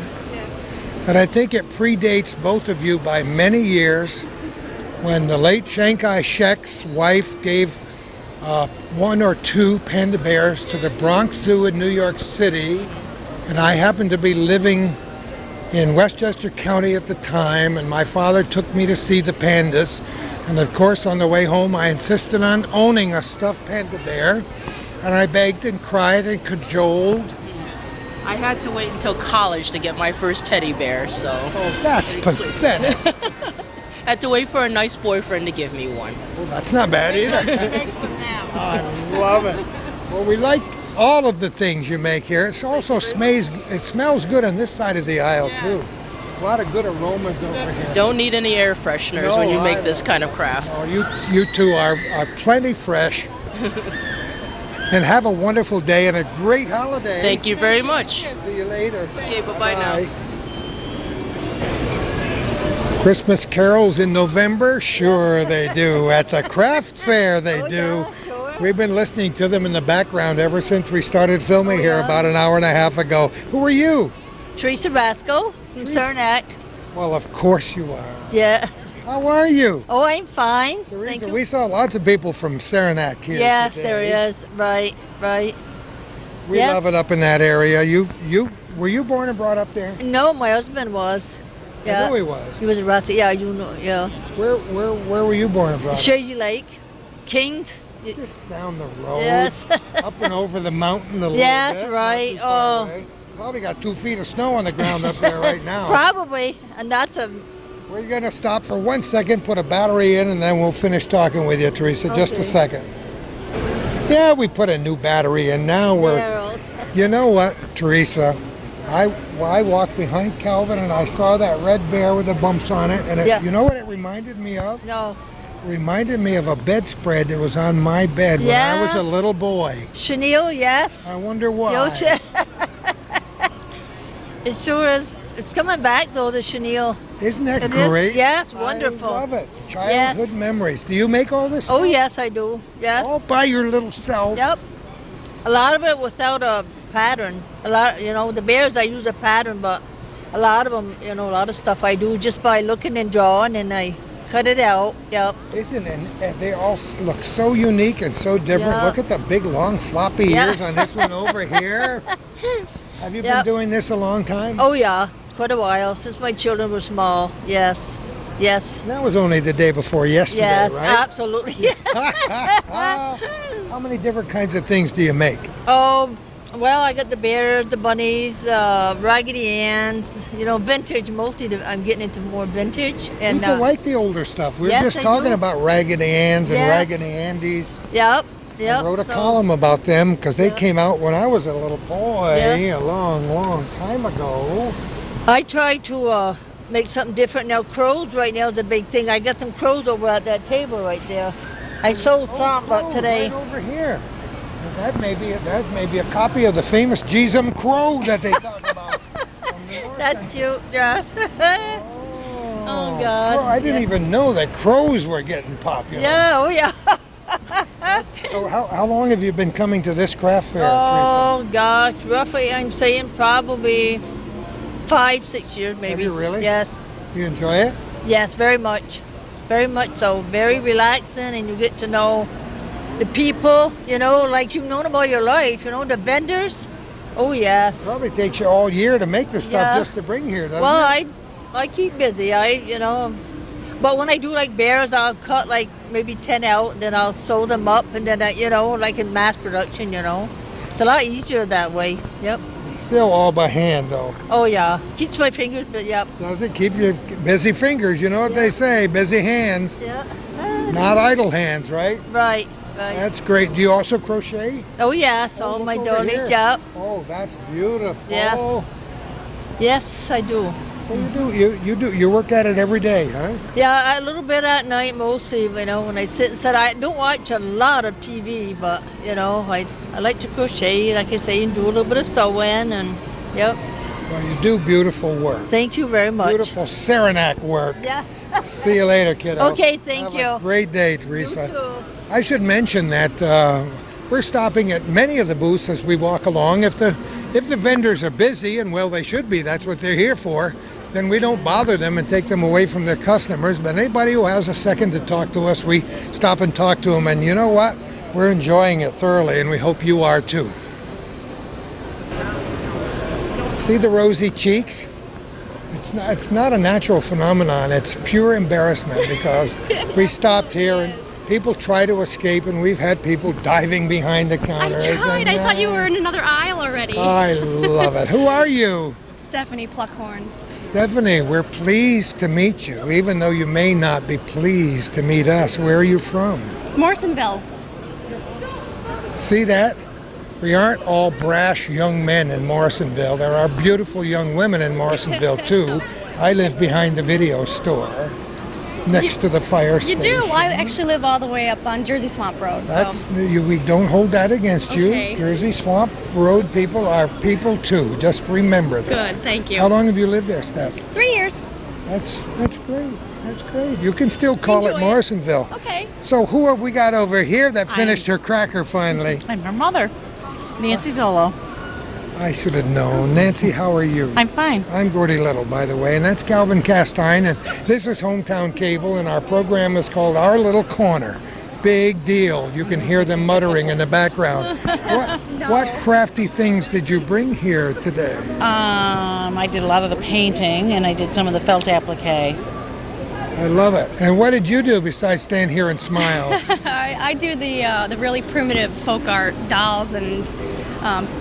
And I think it predates both of you by many years when the late Shanghai Shek's wife gave 1 or 2 panda bears to the Bronx Zoo in New York City. And I happened to be living in Westchester County at the time, and my father took me to see the pandas. And of course, on the way home, I insisted on owning a stuffed panda bear. And I begged and cried and cajoled. I had to wait until college to get my first teddy bear, so... Oh, that's pathetic. Had to wait for a nice boyfriend to give me one. Well, that's not bad either. She makes them now. I love it. Well, we like all of the things you make here. It also smells good on this side of the aisle, too. A lot of good aromas over here. Don't need any air fresheners when you make this kind of craft. Oh, you two are plenty fresh. And have a wonderful day and a great holiday. Thank you very much. See you later. Okay, bye-bye now. Christmas carols in November? Sure they do. At the craft fair they do. We've been listening to them in the background ever since we started filming here about an hour and a half ago. Who are you? Teresa Rasco from Saranac. Well, of course you are. Yeah. How are you? Oh, I'm fine. Thank you. We saw lots of people from Saranac here Yes, today. there is. Right. We love it up in that area. Were you born and brought up there? No, my husband was. Yeah. I know he was. He was a Rossi. Yeah, you know. Yeah. Where were you born and brought up? Shazy Lake, Kings. Just down the road. Yes. Up and over the mountain a little bit. Yes, right. Oh. Away. Probably got 2 feet of snow on the ground up there right now. Probably, and that's a. We're going to stop for 1 second, put a battery in, and then we'll finish talking with you, Teresa. Just a second. Yeah, we put a new battery in. Now you know what, Teresa? I walked behind Calvin and I saw that red bear with the bumps on it, and you know what it reminded me of? No. It reminded me of a bedspread that was on my bed when I was a little boy. Chenille, yes. I wonder why. It sure is. It's coming back though, the chenille. Isn't that great? Yes, wonderful. I love it. Childhood memories. Do you make all this Oh, stuff? yes, I do. Yes. All by your little self? Yep. A lot of it without a pattern. A lot, the bears I use a pattern, but a lot of them, a lot of stuff I do just by looking and drawing, and I cut it out. Yep. And they all look so unique and so different. Yep. Look at the big, long, floppy ears on this one over here. Have you been doing this a long time? Oh, yeah. Quite a while, since my children were small. Yes. And that was only the day before yesterday, yes, right? Yes, absolutely. How many different kinds of things do you make? Oh, well, I got the bears, the bunnies, Raggedy Anns, vintage, I'm getting into more vintage. And people like the older stuff. We were just talking about Raggedy Anns and Raggedy Andies. Yep. I wrote a column about them because they came out when I was a little boy a long, long time ago. I try to make something different now. Crows right now is a big thing. I got some crows over at that table right there. I sold some, but today. Right over here. That may be a copy of the famous Jeezum crow that they talk about. That's cute, yes. Oh God. Well, I didn't even know that crows were getting popular. Yeah, oh yeah. So how long have you been coming to this craft fair, Oh gosh, roughly I'm saying probably 5-6 years maybe. Have you really? Yes. You enjoy it? Yes, very much. Very much so. Very relaxing, and you get to know the people, like you've known them all your life, the vendors. Oh, yes. Probably takes you all year to make the stuff just to bring here, doesn't it? I keep busy. But when I do like bears, I'll cut like maybe 10 out, and then I'll sew them up, and then, like in mass production, It's a lot easier that way. Yep. It's still all by hand, though. Oh, yeah. Keeps my fingers, but yep. Does it keep you busy fingers? You know what they say, busy hands. Yeah. Not idle hands, right? Right. That's great. Do you also crochet? Oh, yes. All my dollies, yep. Oh, that's beautiful. Yes. Yes, I do. So you work at it every day, huh? Yeah, a little bit at night mostly, when I sit and study. I don't watch a lot of TV, but, I like to crochet, like I say, and do a little bit of sewing, and, yep. Well, you do beautiful work. Thank you very much. Beautiful Saranac work. Yeah. See you later, kiddo. Okay, thank you. Have a great day, Teresa. You too. I should mention that we're stopping at many of the booths as we walk along. If the vendors are busy, and well, they should be, that's what they're here for, then we don't bother them and take them away from their customers. But anybody who has a second to talk to us, we stop and talk to them. And you know what? We're enjoying it thoroughly, and we hope you are too. See the rosy cheeks? It's not a natural phenomenon. It's pure embarrassment because we stopped here and people try to escape, and we've had people diving behind the counter. I tried. I thought you were in another aisle already. I love it. Who are you? Stephanie Pluckhorn. Stephanie, we're pleased to meet you, even though you may not be pleased to meet us. Where are you from? Morrisonville. See that? We aren't all brash young men in Morrisonville. There are beautiful young women in Morrisonville, too. I live behind the video store, next to the fire You station. do? Well, I actually live all the way up on Jersey Swamp Road. We don't hold that against Okay. you. Jersey Swamp Road people are people, too. Just remember that. Good, thank you. How long have you lived there, Steph? 3 years. That's great. That's great. You can still call it Morrisonville. Okay. So who have we got over here that finished her cracker finally? I'm her mother, Nancy Zolo. I should have known. Nancy, how are you? I'm fine. I'm Gordy Little, by the way, and that's Calvin Castine, and this is Hometown Cable, and our program is called Our Little Corner. Big deal. You can hear them muttering in the background. What crafty things did you bring here today? I did a lot of the painting, and I did some of the felt applique. I love it. And what did you do besides stand here and smile? I do the really primitive folk art dolls and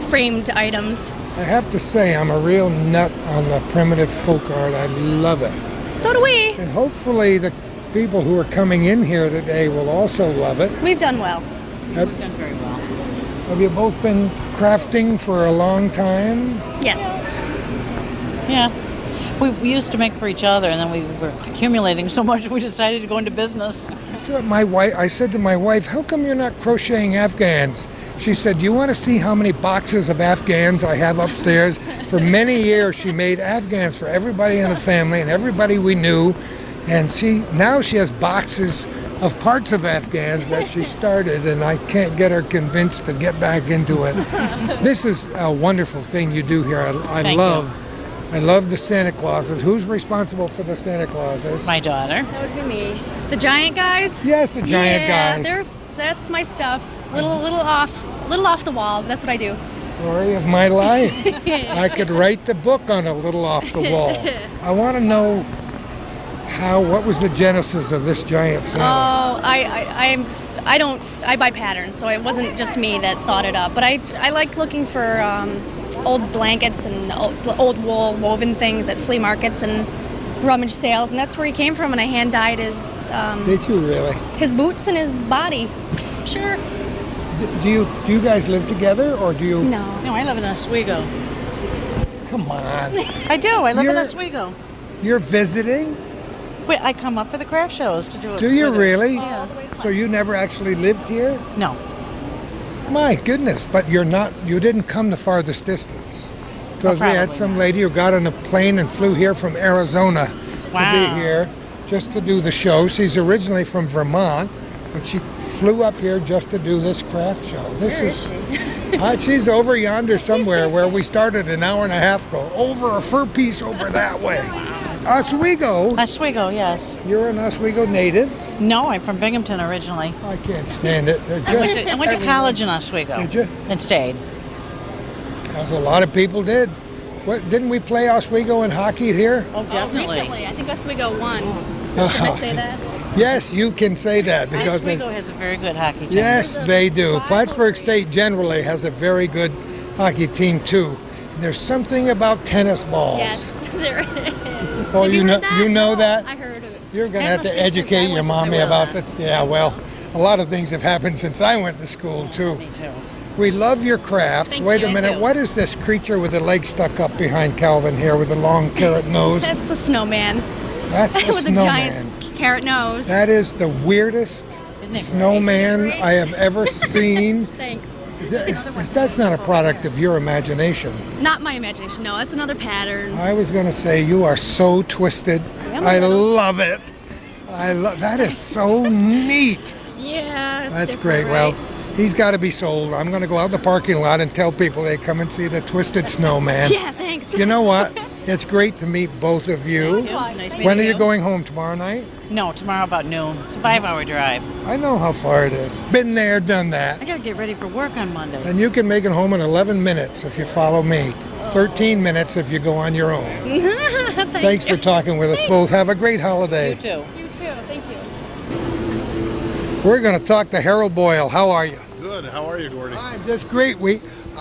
framed items. I have to say, I'm a real nut on the primitive folk art. I love it. So do we. And hopefully the people who are coming in here today will also love it. We've done well. We've done very well. Have you both been crafting for a long time? Yes. Yeah. We used to make for each other, and then we were accumulating so much we decided to go into business. That's what I said to my wife, how come you're not crocheting Afghans? She said, do you want to see how many boxes of Afghans I have upstairs? For many years, she made Afghans for everybody in the family and everybody we knew. And now she has boxes of parts of Afghans that she started, and I can't get her convinced to get back into it. This is a wonderful thing you do here. I love the Santa Clauses. Who's responsible for the Santa Clauses? My daughter. That would be me. The giant guys? Yes, the giant guys. That's my stuff. Little off the wall. That's what I do. Story of my life. I could write the book on a little off the wall. I want to know what was the genesis of this giant Santa? Oh, I buy patterns, so it wasn't just me that thought it up. But I like looking for old blankets and old wool woven things at flea markets and rummage sales, and that's where he came from. And I hand dyed his. Did you really? His boots and his body. Sure. Do you guys live together, or do you? No, I live in Oswego. Come on. I do. I live in Oswego. You're visiting? Wait, I come up for the craft shows to do it. Do you really? Yeah. So you never actually lived here? No. My goodness, but you didn't come the farthest distance. Because we had some lady who got on a plane and flew here from Arizona to be here just to do the show. She's originally from Vermont, but she flew up here just to do this craft show. She's over yonder somewhere where we started an hour and a half ago. Over a fur piece over that way. Oswego. Oswego, yes. You're an Oswego native? No, I'm from Binghamton originally. I can't stand it. I went to college in Oswego. Did you? And stayed. Because a lot of people did. Didn't we play Oswego in hockey here? Oh, definitely. Recently, I think Oswego won. Should I say that? Yes, you can say that because Oswego has a very good hockey team. Yes, they do. Plattsburgh State generally has a very good hockey team too. And there's something about tennis balls. Yes, there is. Oh, you know that? I heard of it. You're going to have to educate your mommy about that. Yeah, well, a lot of things have happened since I went to school too. Me too. We love your crafts. Wait a minute, what is this creature with the leg stuck up behind Calvin here with a long carrot nose? That's a snowman. That's a with snowman. a giant carrot nose. That is the weirdest snowman I have ever seen. Thanks. That's not a product of your imagination. Not my imagination, no. That's another pattern. I was going to say you are so twisted. I love it. That is so neat. Yeah. That's great. Right? Well, he's got to be sold. I'm going to go out in the parking lot and tell people they come and see the twisted snowman. Yeah, thanks. You know what? It's great to meet both of you. Nice When are you going home? Tomorrow night? No, tomorrow about noon. It's a 5-hour drive. I know how far it is. Been there, done that. I got to get ready for work on Monday. And you can make it home in 11 minutes if you follow me. 13 minutes if you go on your own. Thanks for talking with us both. Have a great holiday. You too. You too. Thank you. We're going to talk to Harold Boyle. How are you? Good. How are you, Gordy? I'm just great.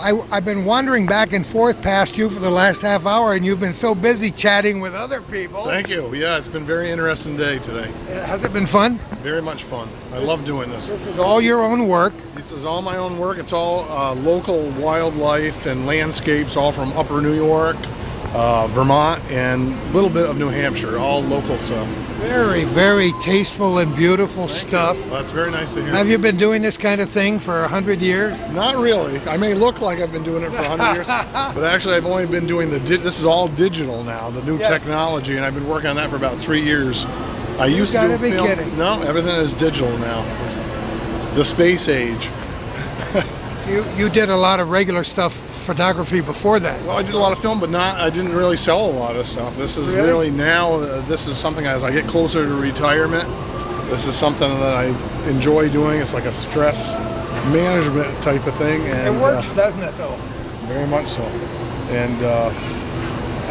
I've been wandering back and forth past you for the last half hour, and you've been so busy chatting with other people. Thank you. Yeah, it's been a very interesting day today. Has it been fun? Very much fun. I love doing this. This is all your own work. This is all my own work. It's all local wildlife and landscapes, all from Upper New York, Vermont, and a little bit of New Hampshire, all local stuff. Very, very tasteful and beautiful stuff. Well, that's very nice to hear. Have you been doing this kind of thing for 100 years? Not really. I may look like I've been doing it for 100 years, but actually I've only been doing this is all digital now, the new technology, and I've been working on that for about 3 years. I used to do film. Kidding. No, everything is digital now. The space age. You did a lot of regular stuff, photography before that. Well, I did a lot of film, but I didn't really sell a lot of stuff. This is really now, this is something as I get closer to retirement, this is something that I enjoy doing. It's like a stress management type of thing. And it works, doesn't it, though? Very much so. And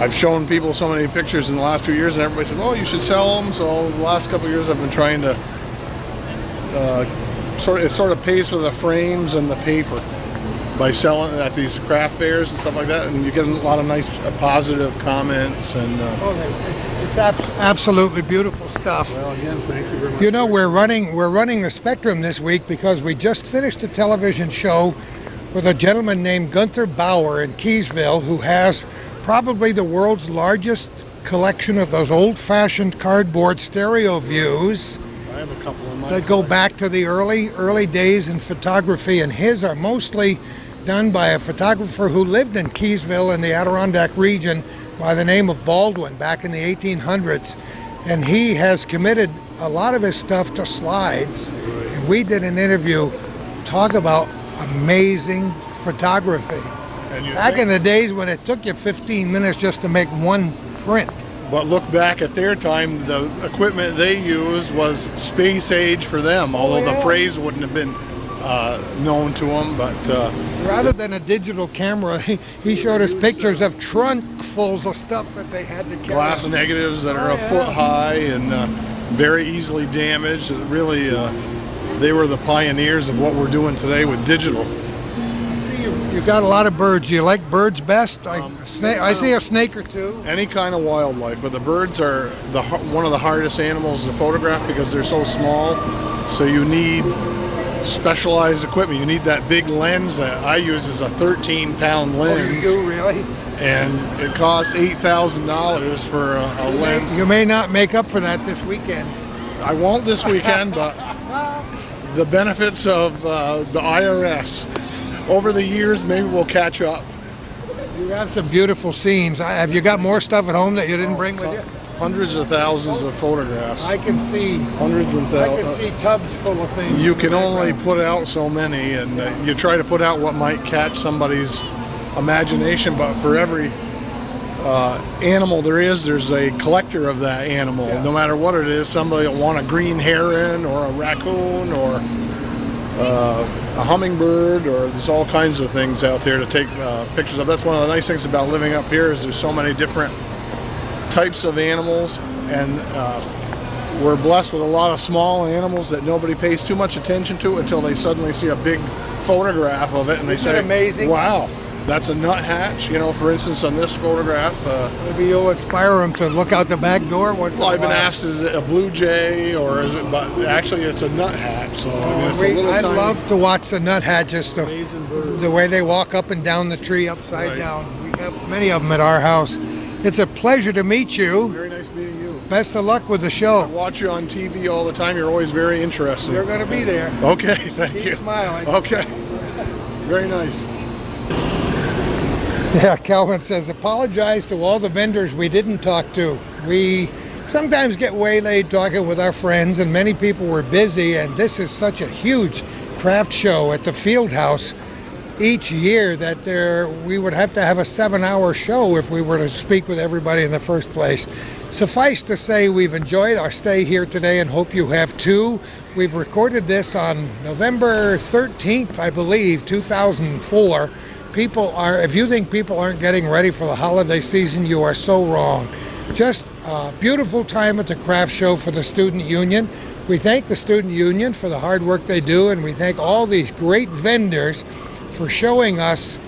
I've shown people so many pictures in the last few years, and everybody says, oh, you should sell them. So the last couple of years I've been trying to, it sort of pays for the frames and the paper by selling at these craft fairs and stuff like that, and you get a lot of nice positive comments. And it's absolutely beautiful stuff. Well, again, thank you very much. You know, we're running the Spectrum this week because we just finished a television show with a gentleman named Gunther Bauer in Keysville, who has probably the world's largest collection of those old-fashioned cardboard stereo views. I have a couple in my that go back to the early days in photography, and his are mostly done by a photographer who lived in Keysville in the Adirondack region by the name of Baldwin back in the 1800s, and he has committed a lot of his stuff to slides. And we did an interview talk about amazing photography back in the days when it took you 15 minutes just to make one print. But look back at their time, the equipment they used was space age for them, although the phrase wouldn't have been known to them. But rather than a digital camera, he showed us pictures of trunkfuls of stuff that they had to carry. Glass negatives that are a foot high and very easily damaged. Really, they were the pioneers of what we're doing today with digital. You got a lot of birds. Do you like birds best? I see a snake or two. Any kind of wildlife, but the birds are one of the hardest animals to photograph because they're so small. So you need specialized equipment. You need that big lens that I use is a 13-pound lens. Oh, you do, really? And it costs $8,000 for a lens. You may not make up for that this weekend. I won't this weekend, but the benefits of the IRS. Over the years, maybe we'll catch up. You have some beautiful scenes. Have you got more stuff at home that you didn't bring with you? Hundreds of thousands of photographs. I can see hundreds and thousands. I can see tubs full of things. You can only put out so many, and you try to put out what might catch somebody's imagination. But for every animal there's a collector of that animal. No matter what it is, somebody will want a green heron or a raccoon or a hummingbird, or there's all kinds of things out there to take pictures of. That's one of the nice things about living up here is there's so many different types of animals, and we're blessed with a lot of small animals that nobody pays too much attention to until they suddenly see a big photograph of it and they say, amazing? Wow, that's a nuthatch. You know, for instance, on this photograph. Maybe you'll inspire them to look out the back door once. Well, I've been asked, is it a blue jay or is it? But actually, it's a nuthatch. So I mean, it's a little I tiny. love to watch the nuthatches. The way they walk up and down the tree upside down. We have many of them at our house. It's a pleasure to meet you. Very nice meeting you. Best of luck with the show. I watch you on TV all the time. You're always very interesting. You're going to be there. Okay, thank you. Keep smiling. Okay, very nice. Yeah, Calvin says, apologize to all the vendors we didn't talk to. We sometimes get waylaid talking with our friends, and many people were busy, and this is such a huge craft show at the Field House each year that we would have to have a 7-hour show if we were to speak with everybody in the first place. Suffice to say, we've enjoyed our stay here today and hope you have too. We've recorded this on November 13th, I believe, 2004. If you think people aren't getting ready for the holiday season, you are so wrong. Just a beautiful time at the craft show for the Student Union. We thank the Student Union for the hard work they do, and we thank all these great vendors for showing us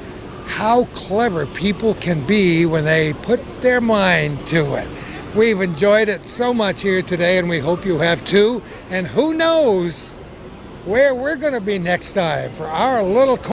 how clever people can be when they put their mind to it. We've enjoyed it so much here today, and we hope you have too. And who knows where we're going to be next time for our little